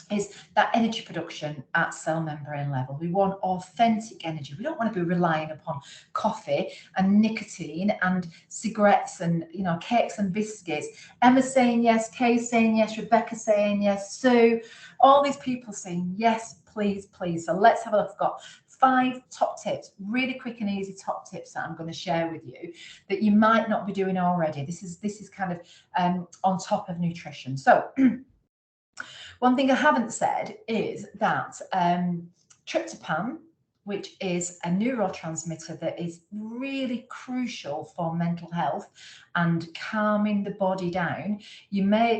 is that energy production at cell membrane level. We want authentic energy. We don't want to be relying upon coffee and nicotine and cigarettes and, you know, cakes and biscuits. Emma's saying yes, Kay's saying yes, Rebecca's saying yes, Sue, all these people saying yes, please, please. So let's have a look. I've got 5 top tips, really quick and easy top tips that I'm going to share with you that you might not be doing already. This is kind of on top of nutrition. So one thing I haven't said is that tryptophan, which is a neurotransmitter that is really crucial for mental health and calming the body down.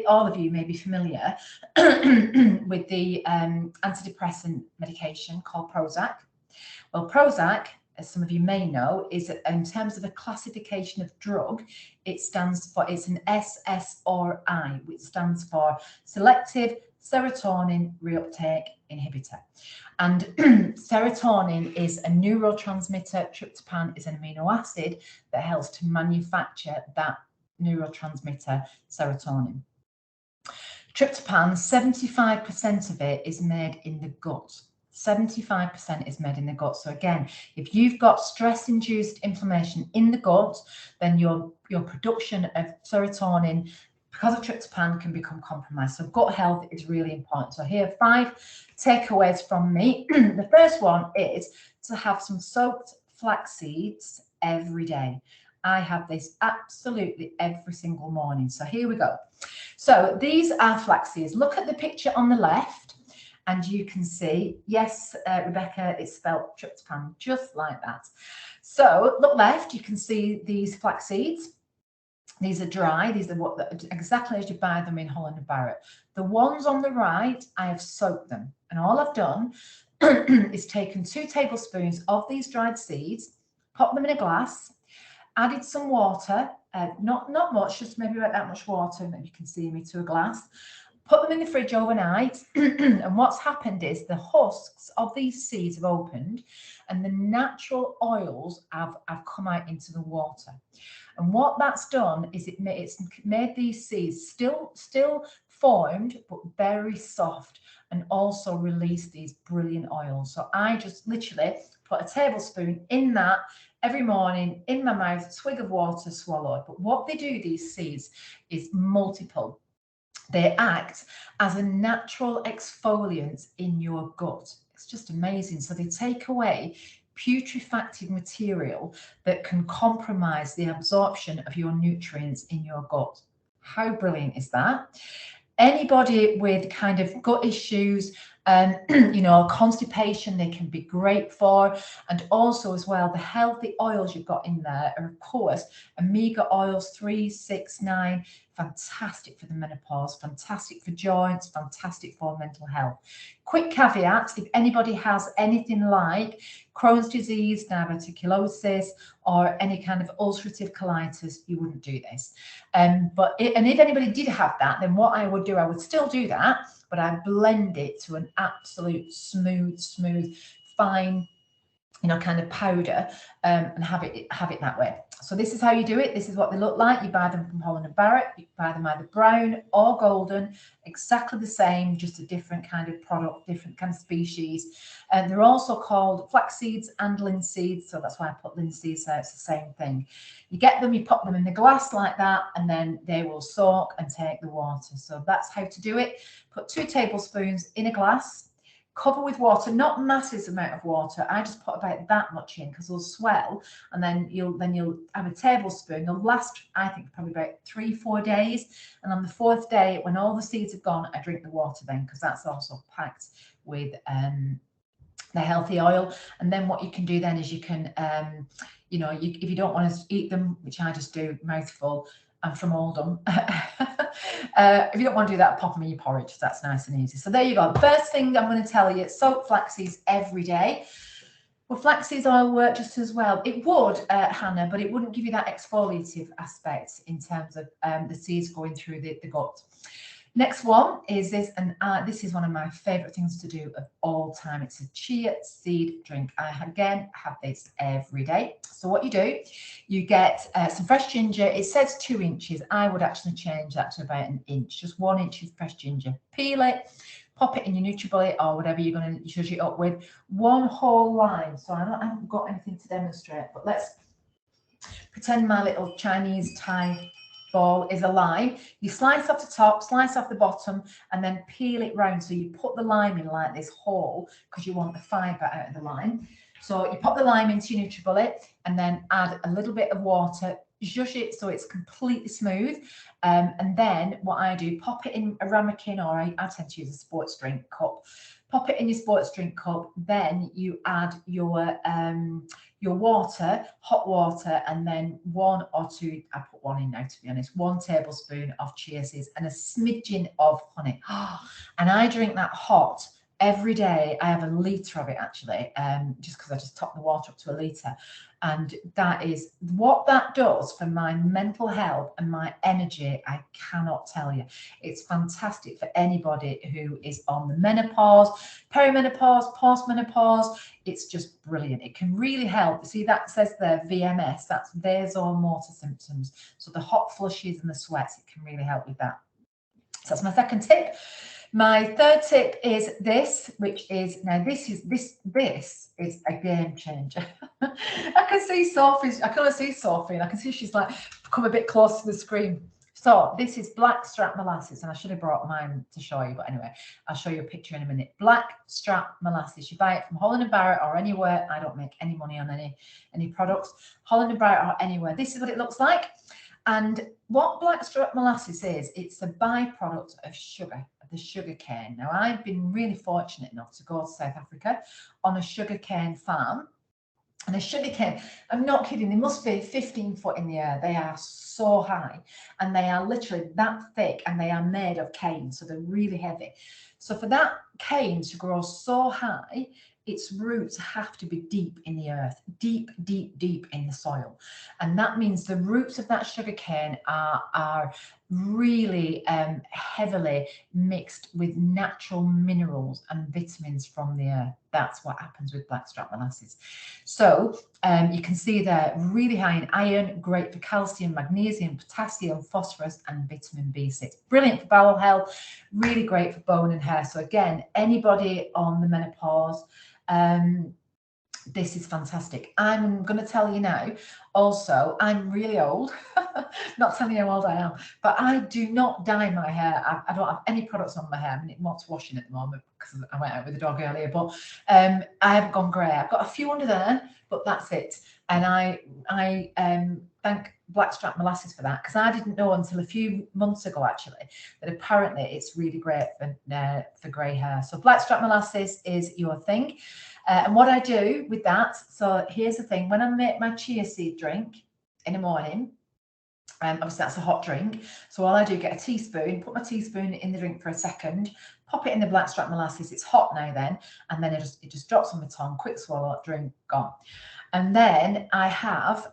All of you may be familiar with the antidepressant medication called Prozac. Well, Prozac, as some of you may know, is in terms of a classification of drug, it's an SSRI, which stands for selective serotonin reuptake inhibitor. And serotonin is a neurotransmitter, tryptophan is an amino acid that helps to manufacture that neurotransmitter serotonin. Tryptophan, 75% of it is made in the gut. 75% is made in the gut. So again, if you've got stress-induced inflammation in the gut, then your production of serotonin, because of tryptophan, can become compromised. So gut health is really important. So here are 5 takeaways from me. The first one is to have some soaked flax seeds every day. I have this absolutely every single morning. So here we go. So these are flax seeds. Look at the picture on the left, and you can see, yes, Rebecca, it's spelled tryptophan, just like that. So look left, you can see these flax seeds. These are dry. These are exactly as you buy them in Holland and Barrett. The ones on the right, I have soaked them. And all I've done is taken 2 tablespoons of these dried seeds, pop them in a glass, added some water, not much, just maybe about that much water that you can see me to a glass. Put them in the fridge overnight, and what's happened is the husks of these seeds have opened and the natural oils have come out into the water. And what that's done is it's made these seeds still formed, but very soft, and also release these brilliant oils. So I just literally put a tablespoon in that every morning in my mouth, swig of water swallowed. But what they do, these seeds, is multiple. They act as a natural exfoliant in your gut. It's just amazing. So they take away putrefacted material that can compromise the absorption of your nutrients in your gut. How brilliant is that? Anybody with kind of gut issues, you know, constipation, they can be great for. And also as well, the healthy oils you've got in there are, of course, omega oils 3, 6, 9, fantastic for the menopause, fantastic for joints, fantastic for mental health. Quick caveat, if anybody has anything like Crohn's disease, diverticulosis, or any kind of ulcerative colitis, you wouldn't do this. And if anybody did have that, then what I would do, I would still do that, but I blend it to an absolute smooth, fine, you know, kind of powder, and have it that way. So this is how you do it. This is what they look like. You buy them from Holland & Barrett. You buy them either brown or golden, exactly the same, just a different kind of product, different kind of species. And they're also called flax seeds and linseeds. So that's why I put linseeds there. It's the same thing. You get them, you pop them in the glass like that, and then they will soak and take the water. So that's how to do it. Put 2 tablespoons in a glass. Cover with water, not massive amount of water. I just put about that much in because they'll swell, and then you'll have a tablespoon. They'll last, I think, probably about 3-4 days. And on the 4th day, when all the seeds have gone, I drink the water then, because that's also packed with the healthy oil. And then what you can do then is you can, you know, if you don't want to eat them, which I just do, mouthful. I'm from Oldham. If you don't want to do that, pop them in your porridge. That's nice and easy. So there you go. The first thing I'm going to tell you, soak flax seeds every day. Well, flax seeds oil work just as well. It would, Hannah, but it wouldn't give you that exfoliative aspect in terms of the seeds going through the gut. Next one is this, and this is one of my favorite things to do of all time. It's a chia seed drink. I, again, have this every day. So what you do, you get some fresh ginger. It says 2 inches. I would actually change that to about 1 inch, just 1 inch of fresh ginger. Peel it, pop it in your NutriBullet or whatever you're going to zhuzh it up with. 1 whole lime. So I haven't got anything to demonstrate, but let's pretend my little Chinese Thai ball is a lime. You slice off the top, slice off the bottom, and then peel it round. So you put the lime in like this whole because you want the fibre out of the lime. So you pop the lime into your NutriBullet and then add a little bit of water, zhuzh it so it's completely smooth. And then what I do, pop it in a ramekin, or I tend to use a sports drink cup. Pop it in your sports drink cup. Then you add your water, hot water, and then 1 or 2, I put 1 in now to be honest, 1 tablespoon of chia seeds and a smidgen of honey. And I drink that hot every day. I have 1 litre of it actually, just because I just top the water up to 1 litre. And that is what that does for my mental health and my energy. I cannot tell you. It's fantastic for anybody who is on the menopause, perimenopause, postmenopause. It's just brilliant. It can really help. See, that says there VMS, that's vasomotor symptoms. So the hot flushes and the sweats, it can really help with that. So that's my second tip. My third tip is this, which is, now this is a game changer. I can see Sophie, I can see Sophie, and I can see she's like come a bit close to the screen. So this is blackstrap molasses, and I should have brought mine to show you, but anyway, I'll show you a picture in a minute. Blackstrap molasses. You buy it from Holland & Barrett or anywhere. I don't make any money on any products. Holland & Barrett or anywhere. This is what it looks like. And what blackstrap molasses is, it's a byproduct of sugar, of the sugar cane. Now, I've been really fortunate enough to go to South Africa on a sugar cane farm. And a sugar cane, I'm not kidding, they must be 15 foot in the air. They are so high and they are literally that thick, and they are made of cane, so they're really heavy. So for that cane to grow so high, its roots have to be deep in the earth, deep in the soil. And that means the roots of that sugar cane are really heavily mixed with natural minerals and vitamins from the earth. That's what happens with blackstrap molasses. So you can see they're really high in iron, great for calcium, magnesium, potassium, phosphorus, and vitamin B6. Brilliant for bowel health, really great for bone and hair. So again, anybody on the menopause, this is fantastic. I'm going to tell you now, also, I'm really old. Not telling you how old I am, but I do not dye my hair. I don't have any products on my hair. I mean, it wants washing at the moment because I went out with the dog earlier, but I haven't gone grey. I've got a few under there, but that's it. And I thank Blackstrap Molasses for that, because I didn't know until a few months ago, actually, that apparently it's really great for grey hair. So Blackstrap Molasses is your thing. And what I do with that, so here's the thing, when I make my chia seed drink in the morning, obviously that's a hot drink, so all I do, get a teaspoon, put my teaspoon in the drink for a second, pop it in the Blackstrap Molasses, it's hot now then, and then it just drops on my tongue, quick swallow, drink, gone. And then I have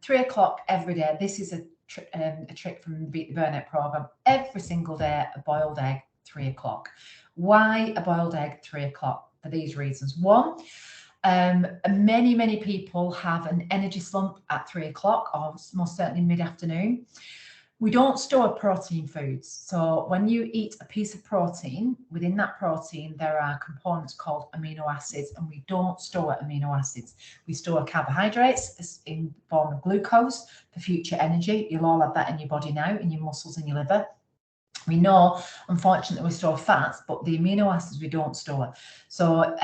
3 o'clock every day. This is a trick from the Beat the Burnout program. Every single day, a boiled egg, 3 o'clock. Why a boiled egg, 3 o'clock? For these reasons. One, many people have an energy slump at 3 o'clock, or most certainly mid-afternoon. We don't store protein foods. So when you eat a piece of protein, within that protein, there are components called amino acids, and we don't store amino acids. We store carbohydrates in the form of glucose for future energy. You'll all have that in your body now, in your muscles and your liver. We know, unfortunately, we store fats, but the amino acids we don't store. So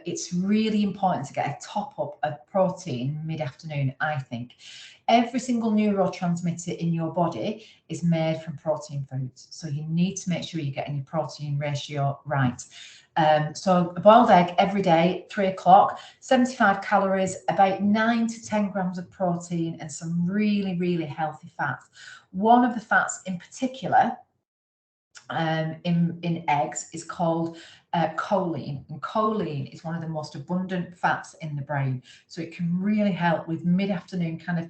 it's really important to get a top up of protein mid-afternoon, I think. Every single neurotransmitter in your body is made from protein foods. So you need to make sure you're getting your protein ratio right. So a boiled egg every day, 3 o'clock, 75 calories, about 9 to 10 grams of protein, and some really healthy fats. One of the fats in particular, in eggs, is called choline, and choline is one of the most abundant fats in the brain, so it can really help with mid-afternoon kind of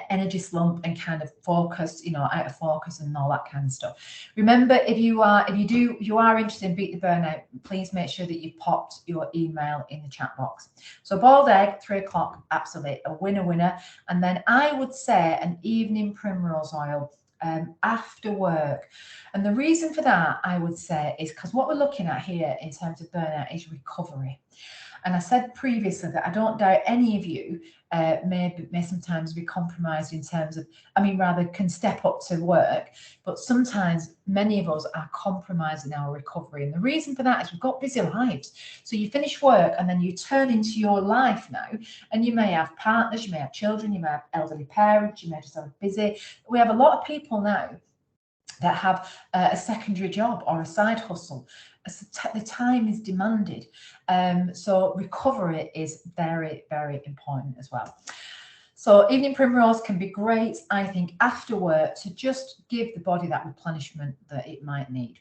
energy slump and kind of focus, out of focus and all that kind of stuff. Remember, if you are interested in Beat the Burnout, please make sure that you popped your email in the chat box. So boiled egg, 3 o'clock, absolutely a winner. And then I would say an evening primrose oil after work. And the reason for that, I would say, is because what we're looking at here in terms of burnout is recovery. And I said previously that I don't doubt any of you may sometimes be compromised in terms of, can step up to work, but sometimes many of us are compromised in our recovery. And the reason for that is we've got busy lives. So you finish work and then you turn into your life now, and you may have partners, you may have children, you may have elderly parents, you may just have busy. We have a lot of people now that have a secondary job or a side hustle. So the time is demanded. So recovery is very important as well. So evening primrose can be great, I think, after work, to just give the body that replenishment that it might need.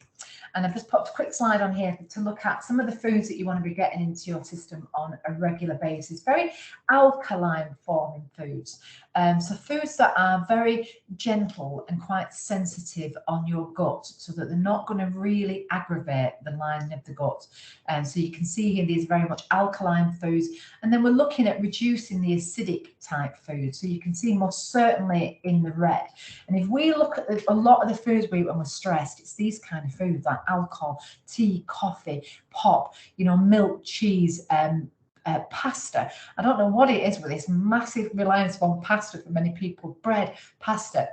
And I've just put a quick slide on here to look at some of the foods that you want to be getting into your system on a regular basis. Very alkaline forming foods. So foods that are very gentle and quite sensitive on your gut, so that they're not going to really aggravate the lining of the gut. So you can see here, these are very much alkaline foods. And then we're looking at reducing the acidic type foods. So you can see most certainly in the red. And if we look at a lot of the foods when we're stressed, it's these kind of foods like alcohol, tea, coffee, pop, milk, cheese, pasta. I don't know what it is with this massive reliance on pasta for many people. Bread, pasta.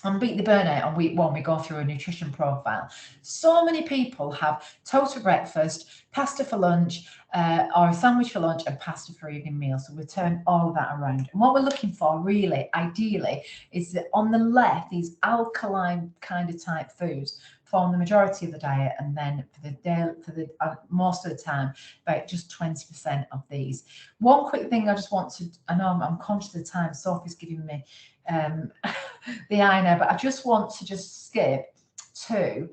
On Beat the Burnout on week 1, we go through a nutrition profile. So many people have total breakfast, pasta for lunch, or a sandwich for lunch, and pasta for evening meal. So we turn all of that around. And what we're looking for, really, ideally, is that on the left, these alkaline kind of type foods form the majority of the diet, and then for the most of the time, about just 20% of these. One quick thing I just want to, I know I'm conscious of the time, Sophie's giving me the eye now, but I just want to skip to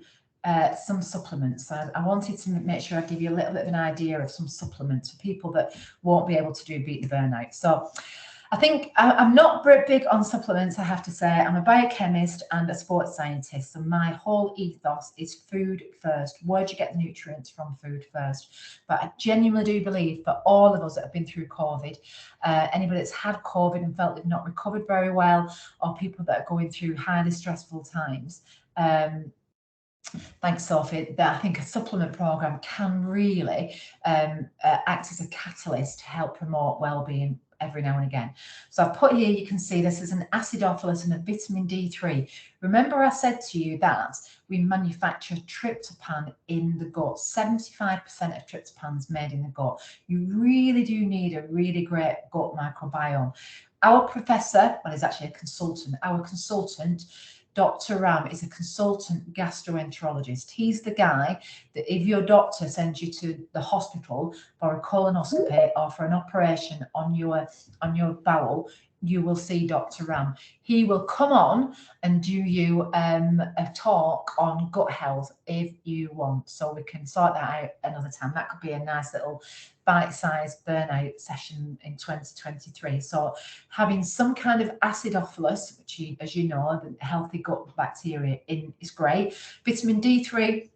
some supplements. I wanted to make sure I give you a little bit of an idea of some supplements for people that won't be able to do Beat the Burnout. So I think I'm not big on supplements, I have to say. I'm a biochemist and a sports scientist, and my whole ethos is food first. Where do you get the nutrients from? Food first. But I genuinely do believe for all of us that have been through COVID, anybody that's had COVID and felt they've not recovered very well, or people that are going through highly stressful times, Thanks, Sophie. I think a supplement program can really act as a catalyst to help promote well-being every now and again. So I've put here, you can see this is an acidophilus and a vitamin D3. Remember I said to you that we manufacture tryptophan in the gut. 75% of tryptophan is made in the gut. You really do need a really great gut microbiome. Our professor, well, he's actually a consultant, our consultant, Dr. Ram, is a consultant gastroenterologist. He's the guy that if your doctor sends you to the hospital for a colonoscopy or for an operation on your bowel, you will see Dr. Ram. He will come on and do you a talk on gut health if you want. So we can sort that out another time. That could be a nice little bite-sized burnout session in 2023. So having some kind of acidophilus, which as you know, the healthy gut bacteria is great. Vitamin D3,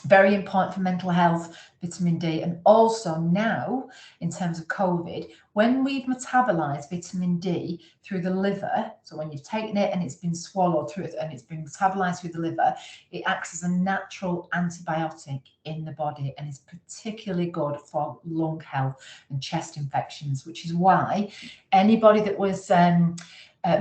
very important for mental health, vitamin D. And also now, in terms of COVID, when we've metabolized vitamin D through the liver, so when you've taken it and it's been swallowed through it and it's been metabolized through the liver, it acts as a natural antibiotic in the body and is particularly good for lung health and chest infections, which is why anybody that was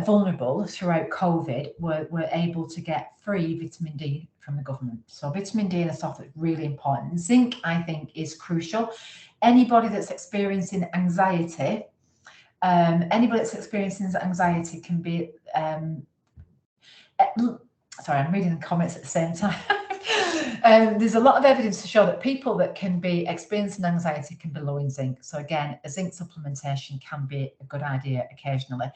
vulnerable throughout COVID were able to get free vitamin D from the government. So vitamin D in the soft is really important. Zinc, I think, is crucial. Anybody that's experiencing anxiety, can be, sorry, I'm reading the comments at the same time. There's a lot of evidence to show that people that can be experiencing anxiety can be low in zinc. So again, a zinc supplementation can be a good idea occasionally.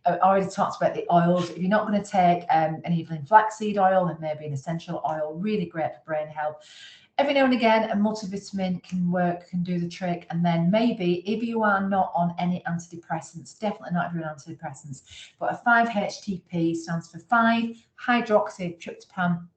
I already talked about the oils. If you're not going to take an Evelyn flaxseed oil, then maybe an essential oil, really great for brain health. Every now and again, a multivitamin can do the trick. And then maybe if you are not on any antidepressants, definitely not if you're on antidepressants, but a 5-HTP stands for 5-hydroxytryptophan.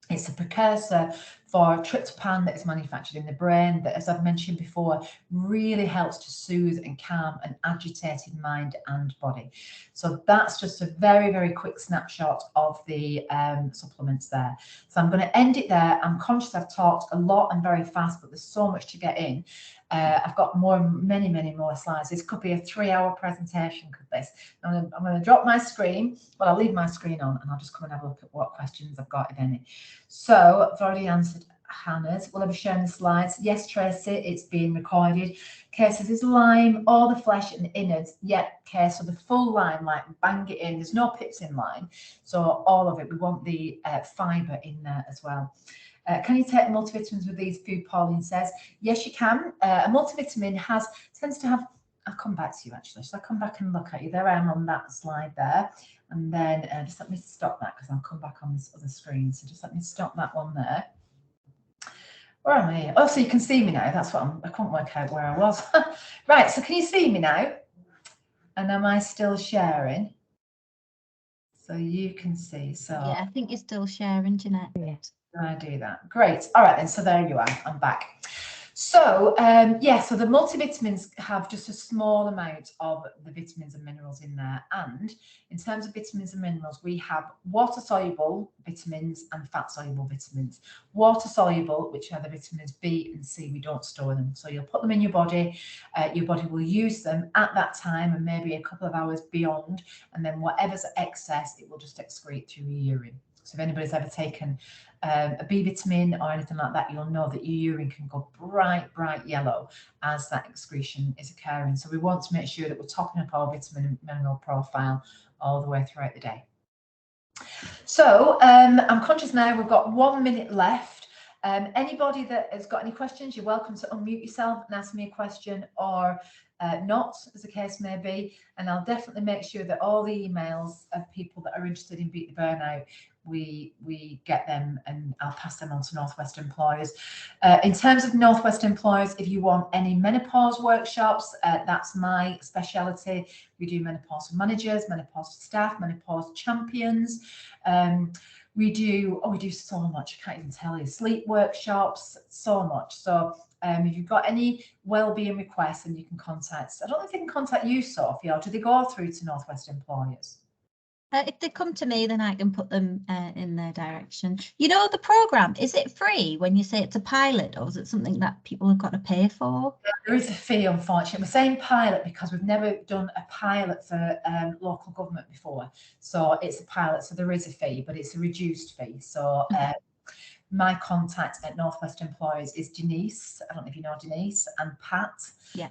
It's a precursor for tryptophan that is manufactured in the brain that, as I've mentioned before, really helps to soothe and calm an agitated mind and body. So that's just a very, very quick snapshot of the supplements there. So I'm going to end it there. I'm conscious I've talked a lot and very fast, but there's so much to get in. I've got many more slides. This could be a 3-hour presentation, could this? I'm going to drop my screen. Well, I'll leave my screen on and I'll just come and have a look at what questions I've got, if any. So I've already answered Hannah's. Will I be sharing the slides? Yes, Tracy, it's being recorded. Okay, so there's lime, all the flesh and innards. Yeah, okay, so the full lime, like bang it in. There's no pips in lime. So all of it, we want the fibre in there as well. Can you take multivitamins with these food? Pauline says. Yes, you can. A multivitamin tends to have, I'll come back to you actually. So I'll come back and look at you. There I am on that slide there. And then just let me stop that because I'll come back on this other screen. So just let me stop that one there. Where am I? Oh, so you can see me now. That's what I couldn't work out where I was. Right, so can you see me now? And am I still sharing? So you can see. So yeah, I think you're still sharing, Jeanette. Yes. I do that. Great. All right then. So there you are. I'm back. So yeah, so the multivitamins have just a small amount of the vitamins and minerals in there. And in terms of vitamins and minerals, we have water-soluble vitamins and fat-soluble vitamins. Water-soluble, which are the vitamins B and C, we don't store them. So you'll put them in your body will use them at that time and maybe a couple of hours beyond. And then whatever's excess, it will just excrete through your urine. So if anybody's ever taken a B vitamin or anything like that, you'll know that your urine can go bright yellow as that excretion is occurring. So we want to make sure that we're topping up our vitamin and mineral profile all the way throughout the day. So I'm conscious now we've got 1 minute left. Anybody that has got any questions, you're welcome to unmute yourself and ask me a question or not, as the case may be. And I'll definitely make sure that all the emails of people that are interested in Beat the Burnout, we get them and I'll pass them on to Northwest employers. In terms of Northwest employers, if you want any menopause workshops, that's my speciality. We do menopause for managers, menopause for staff, menopause champions. We do so much, I can't even tell you, sleep workshops, so much. So if you've got any well-being requests, then you can contact, I don't know if they can contact you, Sophie, or do they go through to Northwest employers? If they come to me, then I can put them in their direction. You know, the programme, is it free when you say it's a pilot, or is it something that people have got to pay for? There is a fee, unfortunately. We're saying pilot because we've never done a pilot for local government before. So it's a pilot, so there is a fee, but it's a reduced fee. So my contact at Northwest Employers is Denise. I don't know if you know Denise, and Pat. Yeah.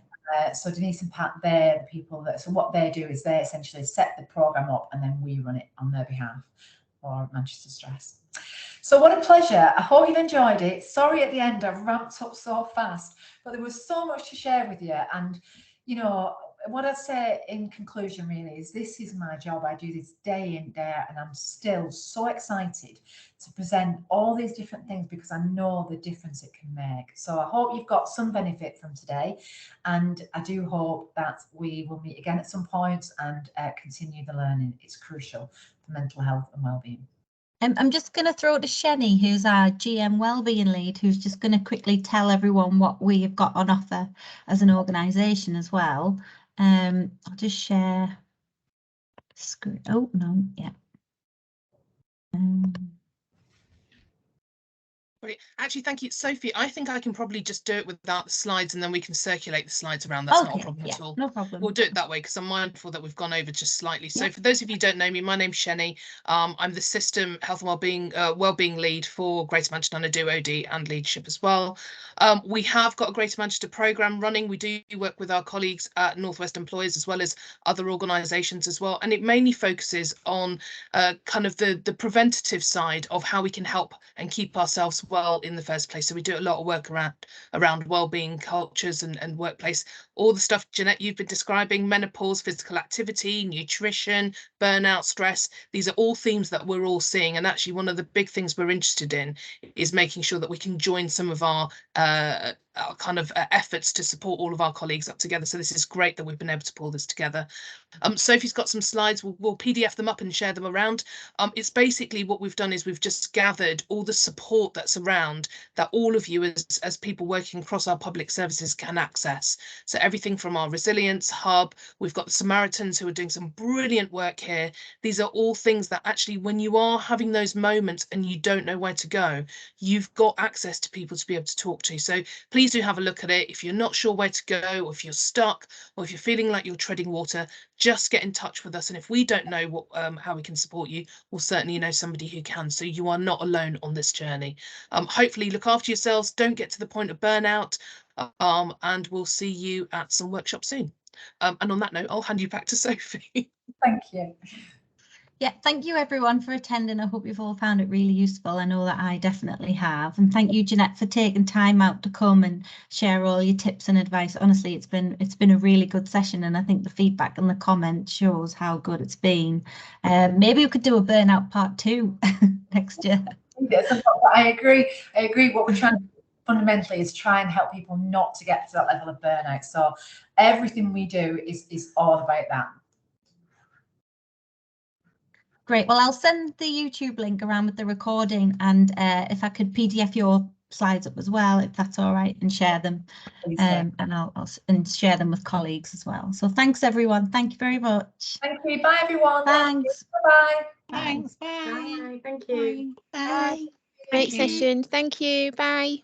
So Denise and Pat, they're the people that, so what they do is they essentially set the programme up and then we run it on their behalf for Manchester Stress. So what a pleasure. I hope you've enjoyed it. Sorry at the end, I've ramped up so fast, but there was so much to share with you. And, you know, what I'd say in conclusion really is this is my job. I do this day in, day out, and I'm still so excited to present all these different things because I know the difference it can make. So I hope you've got some benefit from today, and I do hope that we will meet again at some point and continue the learning. It's crucial for mental health and well-being. I'm just going to throw it to Shenny, who's our GM Wellbeing Lead, who's just going to quickly tell everyone what we have got on offer as an organisation as well. I'll just share screen. Oh, no, yeah. Great. Actually, thank you, Sophie. I think I can probably just do it without the slides, and then we can circulate the slides around. That's not a problem at all. No problem. We'll do it that way because I'm mindful that we've gone over just slightly. So for those of you who don't know me, my name's Shenny. I'm the System Health and Wellbeing Lead for Greater Manchester, and I do OD and leadership as well. We have got a Greater Manchester programme running. We do work with our colleagues at Northwest Employers as well as other organisations as well, and it mainly focuses on kind of the preventative side of how we can help and keep ourselves well in the first place. So we do a lot of work around wellbeing cultures and workplace, all the stuff Jeanette you've been describing: menopause, physical activity, nutrition, burnout, stress. These are all themes that we're all seeing, and actually one of the big things we're interested in is making sure that we can join some of our kind of efforts to support all of our colleagues up together. So this is great that we've been able to pull this together. Sophie's got some slides. We'll PDF them up and share them around. It's basically what we've done is we've just gathered all the support that's around that all of you as people working across our public services can access. So everything from our resilience hub, we've got the Samaritans who are doing some brilliant work here. These are all things that actually, when you are having those moments and you don't know where to go, you've got access to people to be able to talk to. So please do have a look at it. If you're not sure where to go, or if you're stuck, or if you're feeling like you're treading water, just get in touch with us. And if we don't know how we can support you, we'll certainly know somebody who can. So you are not alone on this journey. Hopefully look after yourselves. Don't get to the point of burnout. And we'll see you at some workshops soon. And on that note, I'll hand you back to Sophie. Thank you. Yeah, thank you everyone for attending. I hope you've all found it really useful. I know that I definitely have. And thank you, Jeanette, for taking time out to come and share all your tips and advice. Honestly, it's been a really good session, and I think the feedback and the comments shows how good it's been. Maybe we could do a burnout part 2 next year. I agree. What we're trying to do fundamentally is try and help people not to get to that level of burnout. So everything we do is all about that. Great. Well, I'll send the YouTube link around with the recording, and if I could PDF your slides up as well, if that's all right, and share them, and I'll share them with colleagues as well. So thanks everyone. Thank you very much. Thank you. Bye everyone. Thanks. Bye. Thanks. Bye. Thank you. Bye. Great session. Thank you. Bye.